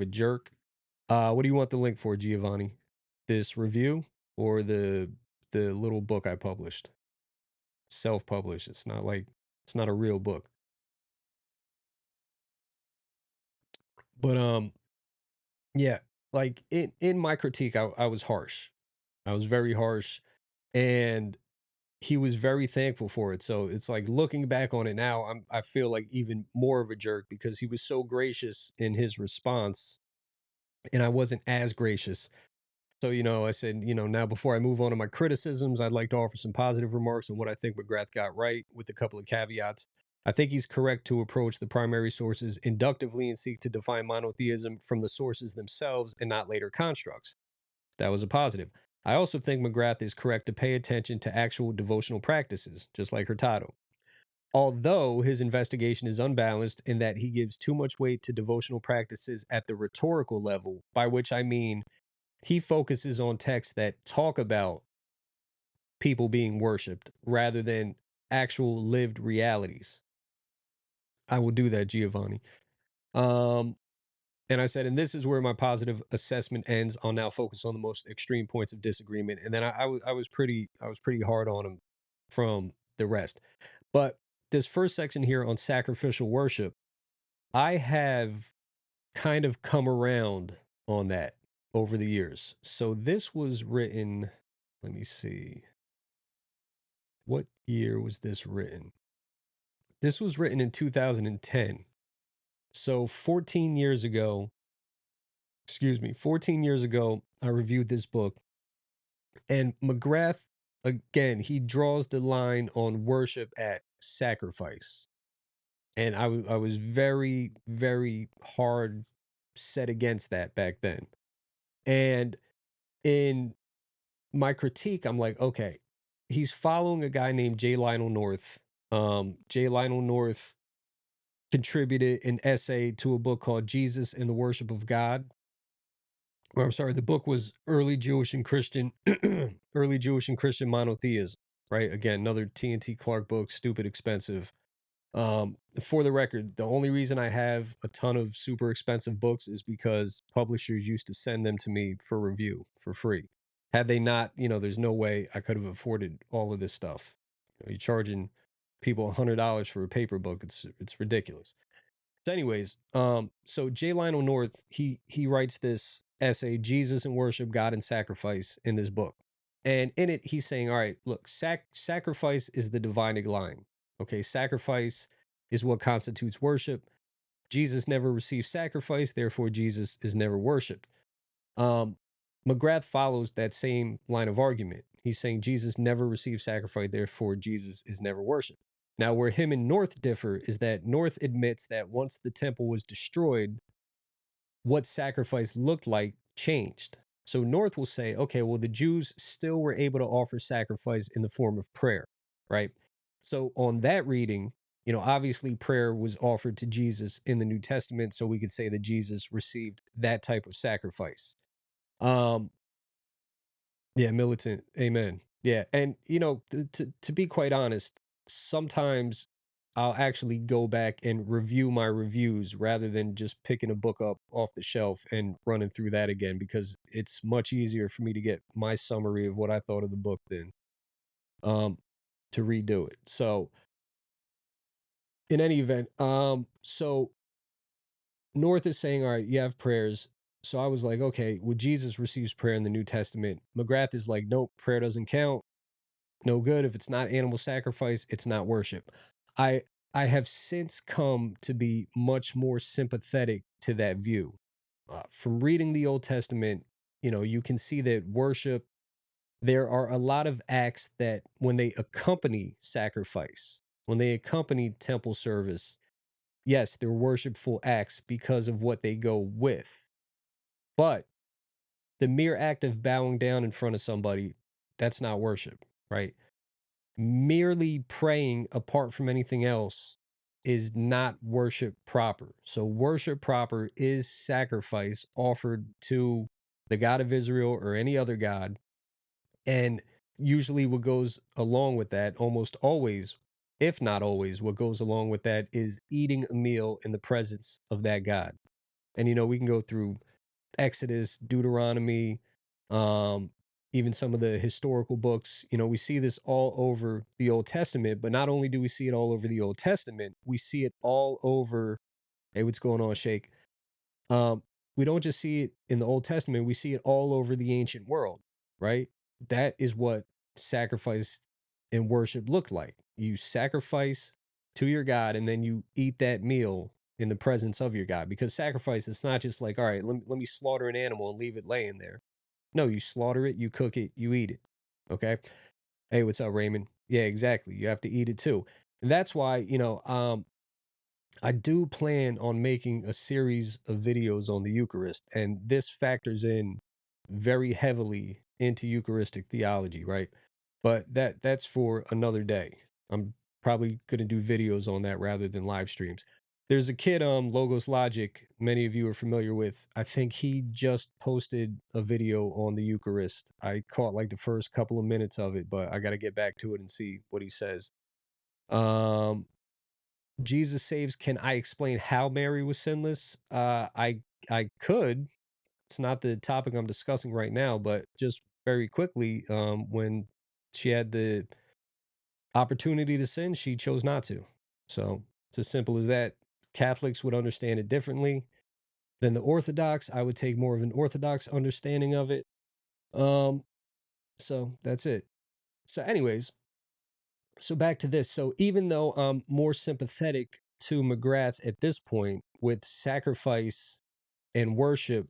[SPEAKER 1] jerk. What do you want the link for, Giovanni? This review or the little book I published? Self-published. It's not a real book. But yeah, like in my critique, I was harsh. I was very harsh, and he was very thankful for it. So it's like looking back on it now, I feel like even more of a jerk because he was so gracious in his response, and I wasn't as gracious. So, I said, now before I move on to my criticisms, I'd like to offer some positive remarks on what I think McGrath got right with a couple of caveats. I think he's correct to approach the primary sources inductively and seek to define monotheism from the sources themselves and not later constructs. That was a positive. I also think McGrath is correct to pay attention to actual devotional practices, just like Hurtado. Although his investigation is unbalanced in that he gives too much weight to devotional practices at the rhetorical level, by which I mean he focuses on texts that talk about people being worshiped rather than actual lived realities. I will do that, Giovanni. Um, and I said, and this is where my positive assessment ends. I'll now focus on the most extreme points of disagreement. And then I was pretty hard on him from the rest. But this first section here on sacrificial worship, I have kind of come around on that over the years. So this was written, let me see, what year was this written? This was written in 2010. So 14 years ago, excuse me, 14 years ago, I reviewed this book. And McGrath, again, he draws the line on worship at sacrifice. And I was very, very hard set against that back then. And in my critique, I'm like, okay, he's following a guy named J. Lionel North. J. Lionel North contributed an essay to a book called Jesus and the Worship of God. Or I'm sorry, the book was Early Jewish and Christian, Early Jewish and Christian Monotheism. Right, again, another TNT Clark book, stupid expensive. For the record, the only reason I have a ton of super expensive books is because publishers used to send them to me for review for free. Had they not, there's no way I could have afforded all of this stuff. You're charging people $100 for a paper book. It's ridiculous. So anyways, so J. Lionel North, he writes this essay, Jesus and Worship, God and Sacrifice, in this book. And in it, he's saying, all right, look, sacrifice is the dividing line. Okay, sacrifice is what constitutes worship. Jesus never received sacrifice, therefore Jesus is never worshiped. Um, McGrath follows that same line of argument. He's saying Jesus never received sacrifice, therefore Jesus is never worshiped. Now, where him and North differ is that North admits that once the temple was destroyed, what sacrifice looked like changed. So North will say, okay, well, the Jews still were able to offer sacrifice in the form of prayer, right? So on that reading, obviously prayer was offered to Jesus in the New Testament, so we could say that Jesus received that type of sacrifice. Um, yeah, militant. Amen. Yeah, and to be quite honest, sometimes I'll actually go back and review my reviews rather than just picking a book up off the shelf and running through that again because it's much easier for me to get my summary of what I thought of the book than um to redo it. So, in any event, so North is saying, all right, you have prayers. So I was like, okay, well, Jesus receives prayer in the New Testament. McGrath is like, nope, prayer doesn't count. No good. If it's not animal sacrifice, it's not worship. I I have since come to be much more sympathetic to that view. From reading the Old Testament, you can see that worship, there are a lot of acts that when they accompany sacrifice, when they accompany temple service, yes, they're worshipful acts because of what they go with. But the mere act of bowing down in front of somebody, that's not worship, right? Merely praying apart from anything else is not worship proper. So, worship proper is sacrifice offered to the God of Israel or any other God. And usually, what goes along with that, almost always, if not always, what goes along with that is eating a meal in the presence of that God. And, we can go through Exodus, Deuteronomy, um, even some of the historical books. We see this all over the Old Testament, but not only do we see it all over the Old Testament, we see it all over. Hey, what's going on, Shake? Um, we don't just see it in the Old Testament, we see it all over the ancient world, right? That is what sacrifice and worship look like. You sacrifice to your God and then you eat that meal in the presence of your God. Because sacrifice, it's not just like, all right, let me slaughter an animal and leave it laying there. No, you slaughter it, you cook it, you eat it. Okay. Hey, what's up, Raymond? Yeah, exactly. You have to eat it too. And that's why, I do plan on making a series of videos on the Eucharist, and this factors in very heavily into Eucharistic theology, right? But that's for another day. I'm probably going to do videos on that rather than live streams. There's a kid, Logos Logic, many of you are familiar with. I think he just posted a video on the Eucharist. I caught like the first couple of minutes of it, but I got to get back to it and see what he says. Um, Jesus saves. Can I explain how Mary was sinless? I could. It's not the topic I'm discussing right now, but just very quickly, when she had the opportunity to sin, she chose not to. So it's as simple as that. Catholics would understand it differently than the Orthodox. I would take more of an Orthodox understanding of it. Um, so that's it. So, anyways, so back to this. So even though I'm more sympathetic to McGrath at this point with sacrifice and worship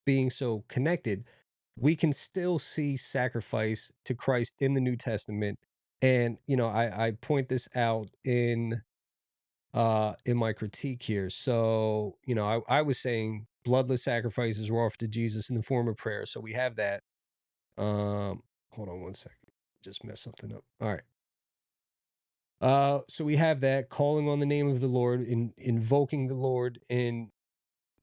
[SPEAKER 1] being so connected, we can still see sacrifice to Christ in the New Testament. And I point this out in my critique here. So, I was saying bloodless sacrifices were offered to Jesus in the form of prayer. So we have that. Hold on one second. Just mess something up. All right. So we have that calling on the name of the Lord, invoking the Lord in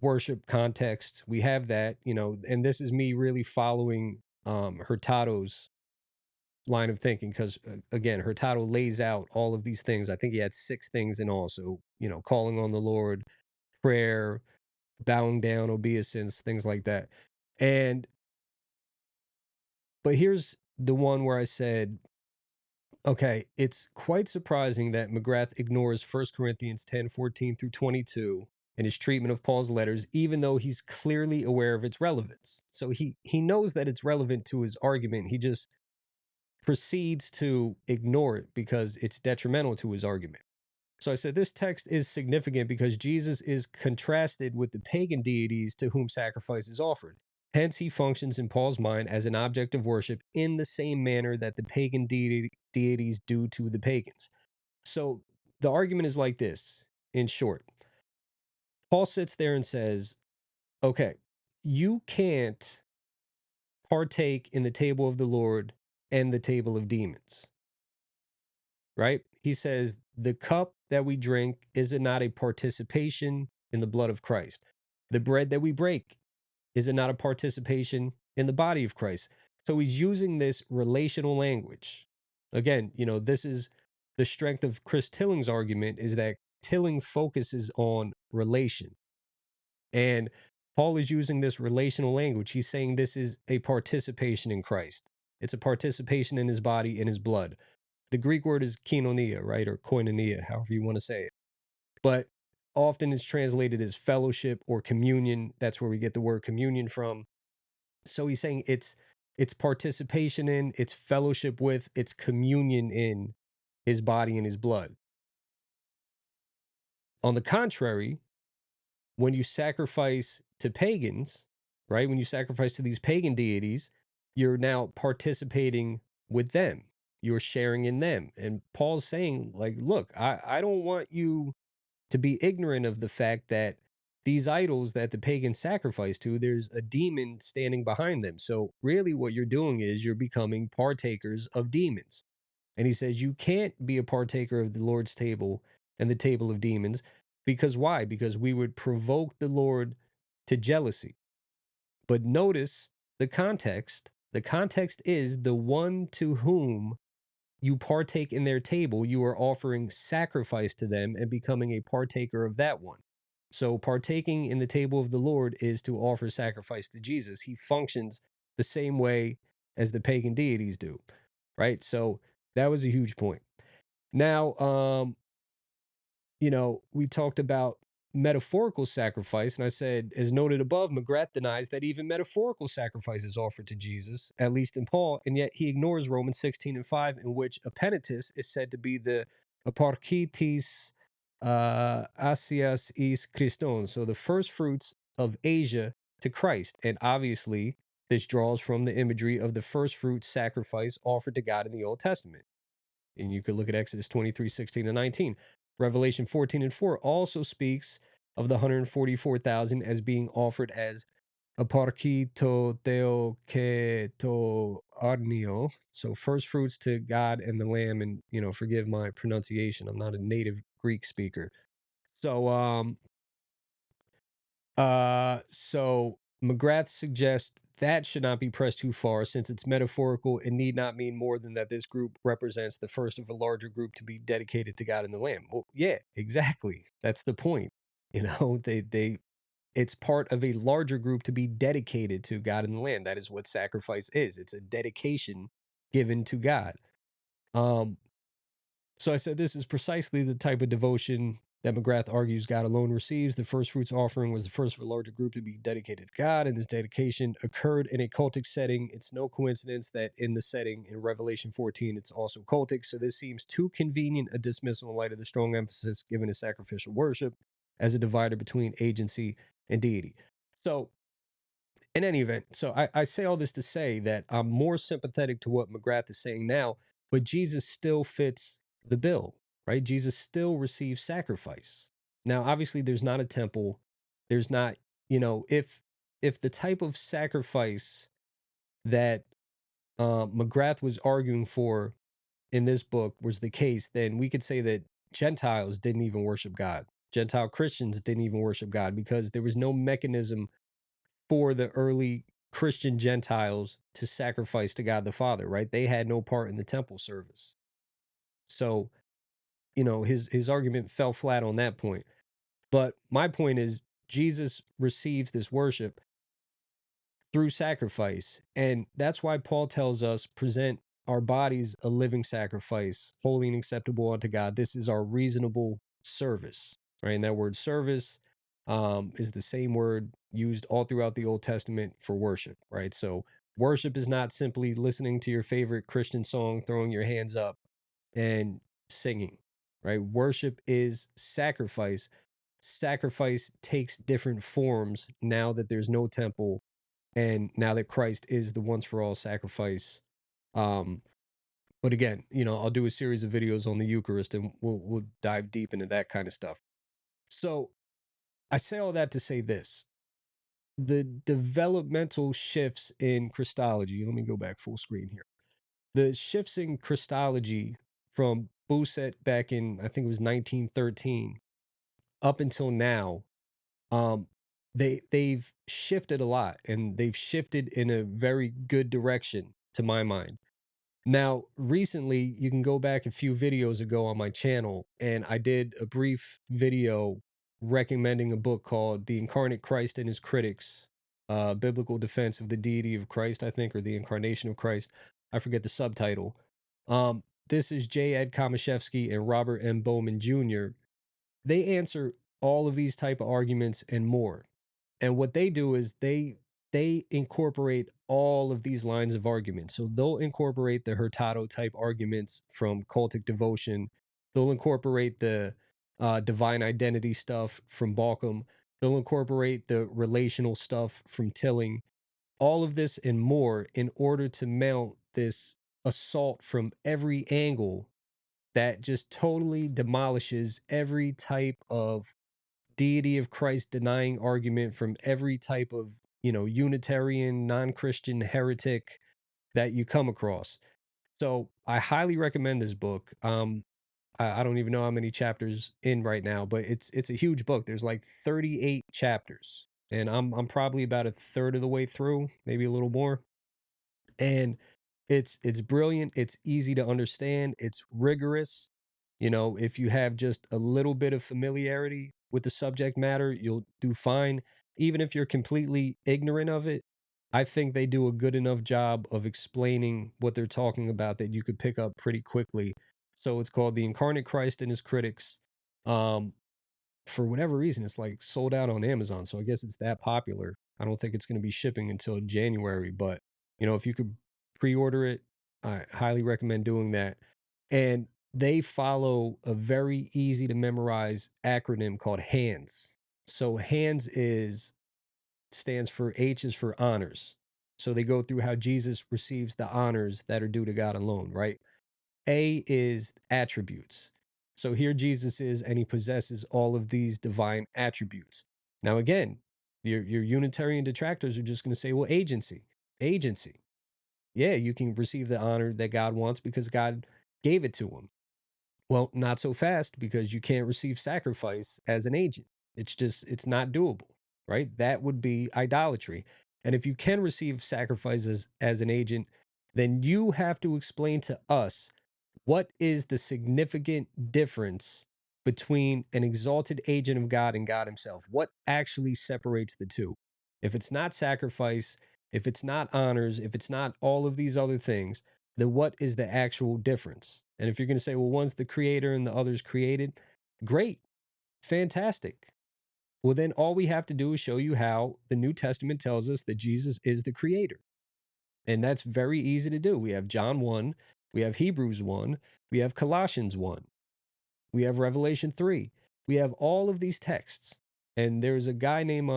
[SPEAKER 1] worship context. We have that, and this is me really following Hurtado's line of thinking because again, Hurtado lays out all of these things. I think he had 6 things in all. So, calling on the Lord, prayer, bowing down, obeisance, things like that. And but here's the one where I said, okay, it's quite surprising that McGrath ignores 1 Corinthians 10:14 through 22 in his treatment of Paul's letters, even though he's clearly aware of its relevance. So he knows that it's relevant to his argument. He just proceeds to ignore it because it's detrimental to his argument. So I said this text is significant because Jesus is contrasted with the pagan deities to whom sacrifice is offered. Hence, he functions in Paul's mind as an object of worship in the same manner that the pagan deities do to the pagans. So the argument is like this in short. Paul sits there and says, okay, you can't partake in the table of the Lord and the table of demons, right? He says, the cup that we drink, is it not a participation in the blood of Christ? The bread that we break, is it not a participation in the body of Christ? So he's using this relational language. Again, this is the strength of Chris Tilling's argument is that Tilling focuses on relation. And Paul is using this relational language. He's saying this is a participation in Christ. It's a participation in his body, in his blood. The Greek word is koinonia, right? Or koinonia, however you want to say it. But often it's translated as fellowship or communion. That's where we get the word communion from. So he's saying it's participation in, it's fellowship with, it's communion in his body and his blood. On the contrary, when you sacrifice to pagans, right? When you sacrifice to these pagan deities, you're now participating with them. You're sharing in them. And Paul's saying, like, look, I don't want you to be ignorant of the fact that these idols that the pagans sacrifice to, there's a demon standing behind them. So really what you're doing is you're becoming partakers of demons. And he says, you can't be a partaker of the Lord's table and the table of demons. Because why? Because we would provoke the Lord to jealousy. But notice the context. The context is the one to whom you partake in their table, you are offering sacrifice to them and becoming a partaker of that one. So, partaking in the table of the Lord is to offer sacrifice to Jesus. He functions the same way as the pagan deities do, right? So, that was a huge point. Now, we talked about metaphorical sacrifice, and I said, as noted above, McGrath denies that even metaphorical sacrifice is offered to Jesus, at least in Paul, and yet he ignores Romans 16:5, in which a penitus is said to be the aparkitis Asias is Christon, so the first fruits of Asia to Christ. And obviously, this draws from the imagery of the first fruit sacrifice offered to God in the Old Testament. And you could look at Exodus 23:16-19. Revelation 14:4 also speaks of the 144,000 as being offered as a parkito theo to arnio. So first fruits to God and the Lamb. And, forgive my pronunciation. I'm not a native Greek speaker. So, so McGrath suggests that should not be pressed too far since it's metaphorical and need not mean more than that this group represents the first of a larger group to be dedicated to God and the Lamb. Well, yeah, exactly. That's the point. It's part of a larger group to be dedicated to God and the Lamb. That is what sacrifice is. It's a dedication given to God. Um, so I said this is precisely the type of devotion that McGrath argues God alone receives. The first fruits offering was the first of a larger group to be dedicated to God, and this dedication occurred in a cultic setting. It's no coincidence that in the setting in Revelation 14, it's also cultic. So this seems too convenient a dismissal in light of the strong emphasis given to sacrificial worship as a divider between agency and deity. So in any event, so I say all this to say that I'm more sympathetic to what McGrath is saying now, but Jesus still fits the bill, right? Jesus still receives sacrifice. Now, obviously, there's not a temple. There's not, if the type of sacrifice that McGrath was arguing for in this book was the case, then we could say that Gentiles didn't even worship God. Gentile Christians didn't even worship God because there was no mechanism for the early Christian Gentiles to sacrifice to God the Father, right? They had no part in the temple service. So, his argument fell flat on that point. But my point is Jesus receives this worship through sacrifice. And that's why Paul tells us present our bodies a living sacrifice, holy and acceptable unto God. This is our reasonable service, right? And that word service is the same word used all throughout the Old Testament for worship, right? So worship is not simply listening to your favorite Christian song, throwing your hands up and singing, right? Worship is sacrifice. Sacrifice takes different forms now that there's no temple and now that Christ is the once for all sacrifice. um but again, I'll do a series of videos on the Eucharist and we'll dive deep into that kind of stuff. So I say all that to say this: the developmental shifts in Christology, let me go back full screen here. The shifts in Christology from Bousset back in, I think it was 1913, up until now, um they've shifted a lot, and they've shifted in a very good direction to my mind. Now recently, you can go back a few videos ago on my channel, and I did a brief video recommending a book called The Incarnate Christ and His Critics, Biblical Defense of the Deity of Christ, I think, or The Incarnation of Christ. I forget the subtitle. This is J. Ed Komashevsky and Robert M. Bowman Jr. They answer all of these type of arguments and more. And what they do is they incorporate all of these lines of argument. So they'll incorporate the Hurtado type arguments from cultic devotion. They'll incorporate the divine identity stuff from Balcom. They'll incorporate the relational stuff from Tilling. All of this and more in order to mount this assault from every angle that just totally demolishes every type of deity of Christ denying argument from every type of, Unitarian, non Christian heretic that you come across. So I highly recommend this book. I don't even know how many chapters in right now, but it's a huge book. There's like 38 chapters, and I'm probably about a third of the way through, maybe a little more. And it's brilliant, it's easy to understand, it's rigorous. You know, if you have just a little bit of familiarity with the subject matter, you'll do fine. Even if you're completely ignorant of it, I think they do a good enough job of explaining what they're talking about that you could pick up pretty quickly. So it's called The Incarnate Christ and His Critics. Um, for whatever reason, it's like sold out on Amazon. So I guess it's that popular. I don't think it's going to be shipping until January, but if you could pre-order it, I highly recommend doing that. And they follow a very easy to memorize acronym called HANDS. So HANDS is stands for H is for honors. So they go through how Jesus receives the honors that are due to God alone, right? A is attributes. So here Jesus is, and he possesses all of these divine attributes. Now, again, your Unitarian detractors are just going to say, well, agency, agency. Yeah, you can receive the honor that God wants because God gave it to him. Well, not so fast because you can't receive sacrifice as an agent. It's not doable, right? That would be idolatry. And if you can receive sacrifices as an agent, then you have to explain to us what is the significant difference between an exalted agent of God and God Himself? What actually separates the two? If it's not sacrifice, if it's not honors, if it's not all of these other things, then what is the actual difference? And if you're going to say, well, one's the creator and the other's created, great, fantastic. Well, then all we have to do is show you how the New Testament tells us that Jesus is the creator. And that's very easy to do. We have John 1, we have Hebrews 1, we have Colossians 1, we have Revelation 3. We have all of these texts. And there's a guy named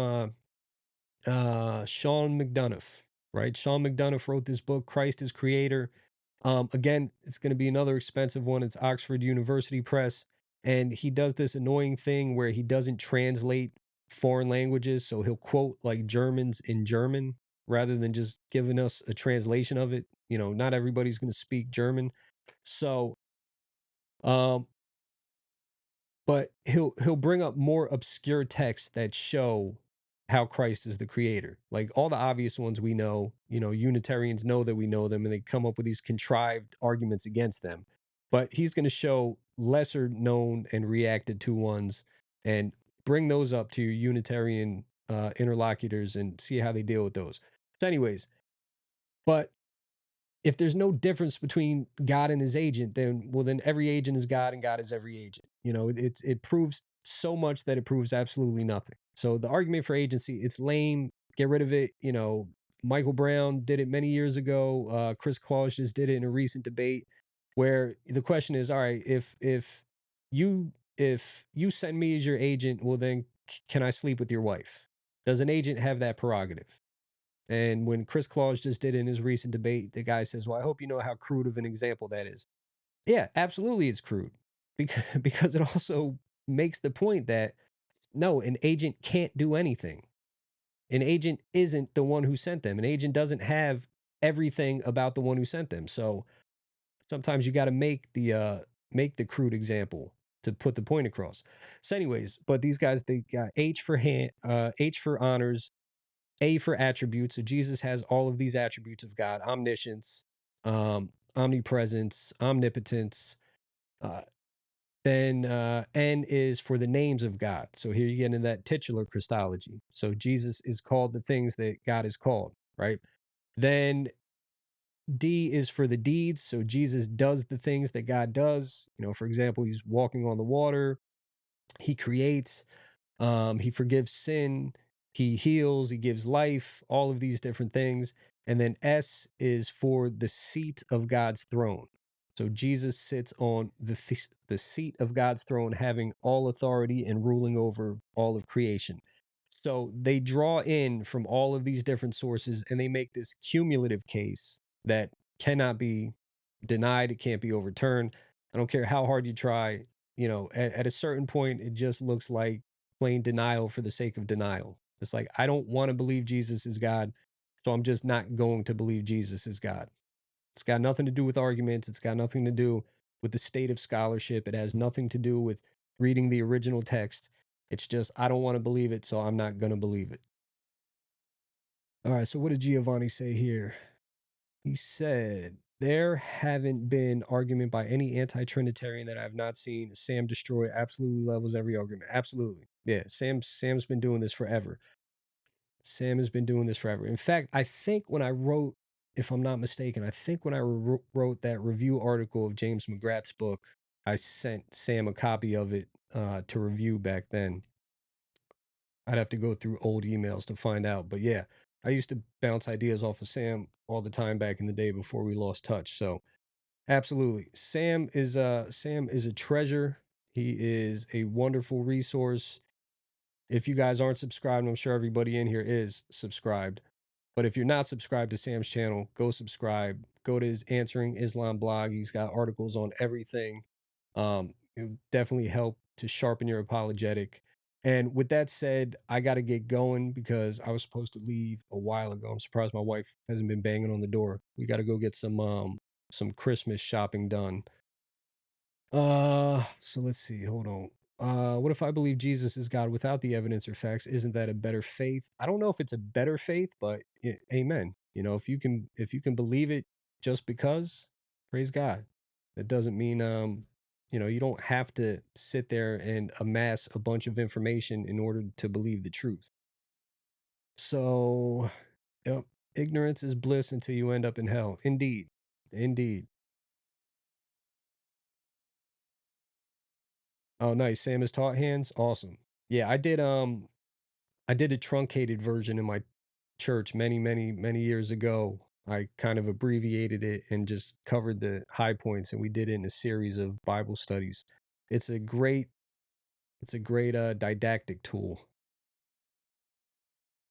[SPEAKER 1] Sean McDonough, right? Sean McDonough wrote this book, Christ is Creator. Again, it's going to be another expensive one. It's Oxford University Press. And he does this annoying thing where he doesn't translate foreign languages. So he'll quote like Germans in German rather than just giving us a translation of it. Not everybody's going to speak German. So, um, but he'll bring up more obscure texts that show how Christ is the creator. Like all the obvious ones we know, Unitarians know that we know them and they come up with these contrived arguments against them. But he's going to show lesser known and reacted to ones and bring those up to your Unitarian interlocutors and see how they deal with those. So, anyways, but if there's no difference between God and his agent, then every agent is God and God is every agent. It proves so much that it proves absolutely nothing. So the argument for agency, it's lame. Get rid of it. Michael Brown did it many years ago. Chris Claus just did it in a recent debate where the question is, all right, you if you send me as your agent, well then can I sleep with your wife? Does an agent have that prerogative? And when Chris Claus just did in his recent debate, the guy says, well, I hope you know how crude of an example that is. Yeah, absolutely, it's crude because it also makes the point that no, an agent can't do anything. An agent isn't the one who sent them. An agent doesn't have everything about the one who sent them. So sometimes you got to make the crude example to put the point across. So, anyways, but these guys they got H for honors, A for attributes. So Jesus has all of these attributes of God: omniscience, omnipresence, omnipotence. Uh, then N is for the names of God. So here you get into that titular Christology. So Jesus is called the things that God is called, right? Then D is for the deeds. So Jesus does the things that God does. For example, he's walking on the water, he creates, he forgives sin, he heals, he gives life, all of these different things. And then S is for the seat of God's throne. So Jesus sits on the seat of God's throne, having all authority and ruling over all of creation. So they draw in from all of these different sources and they make this cumulative case that cannot be denied, it can't be overturned. I don't care how hard you try, at a certain point, it just looks like plain denial for the sake of denial. It's like, I don't want to believe Jesus is God, so I'm just not going to believe Jesus is God. It's got nothing to do with arguments. It's got nothing to do with the state of scholarship. It has nothing to do with reading the original text. It's just, I don't want to believe it, so I'm not going to believe it. All right, so what did Giovanni say here? He said, there haven't been argument by any anti-Trinitarian that I've not seen. Sam Destroy absolutely levels every argument. Absolutely. Yeah, Sam's been doing this forever. Sam has been doing this forever. In fact, I think when I wrote, if I'm not mistaken, I think when I wrote that review article of James McGrath's book, I sent Sam a copy of it to review back then. I'd have to go through old emails to find out. But yeah, I used to bounce ideas off of Sam all the time back in the day before we lost touch. So absolutely. Sam is a treasure. He is a wonderful resource. If you guys aren't subscribed, I'm sure everybody in here is subscribed. But if you're not subscribed to Sam's channel, go subscribe. Go to his Answering Islam blog. He's got articles on everything. It definitely help to sharpen your apologetic. And with that said, I got to get going because I was supposed to leave a while ago. I'm surprised my wife hasn't been banging on the door. We got to go get some Christmas shopping done. So let's see. Hold on. What if I believe Jesus is God without the evidence or facts? Isn't that a better faith? I don't know if it's a better faith, but amen. You know, if you can believe it just because, praise God. That doesn't mean you don't have to sit there and amass a bunch of information in order to believe the truth. So, yep, ignorance is bliss until you end up in hell. Indeed. Indeed. Oh, nice. Sam has taught hands. Awesome. Yeah, I did a truncated version in my church many years ago. I kind of abbreviated it and just covered the high points, and we did it in a series of Bible studies. It's a great it's a great didactic tool.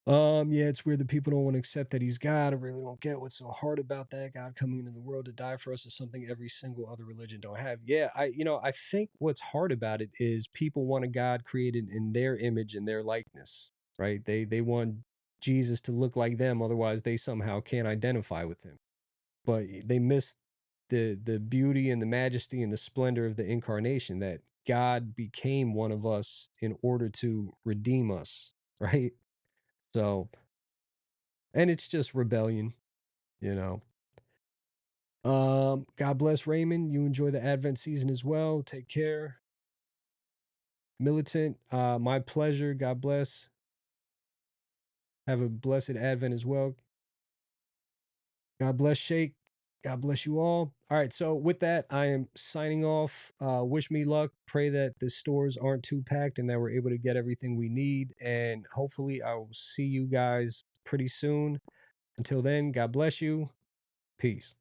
[SPEAKER 1] Yeah, it's weird that people don't want to accept that he's God. I really don't get what's so hard about that. God coming into the world to die for us is something every single other religion don't have. Yeah, I think what's hard about it is people want a God created in their image and their likeness, right? They want Jesus to look like them, otherwise they somehow can't identify with him. But they miss the beauty and the majesty and the splendor of the incarnation, that God became one of us in order to redeem us, right? So, and it's just rebellion, you know. God bless Raymond. You enjoy the Advent season as well. Take care. Militant, my pleasure. God bless. Have a blessed Advent as well. God bless Shake. God bless you all. All right. So with that, I am signing off. Wish me luck. Pray that the stores aren't too packed and that we're able to get everything we need. And hopefully I will see you guys pretty soon. Until then, God bless you. Peace.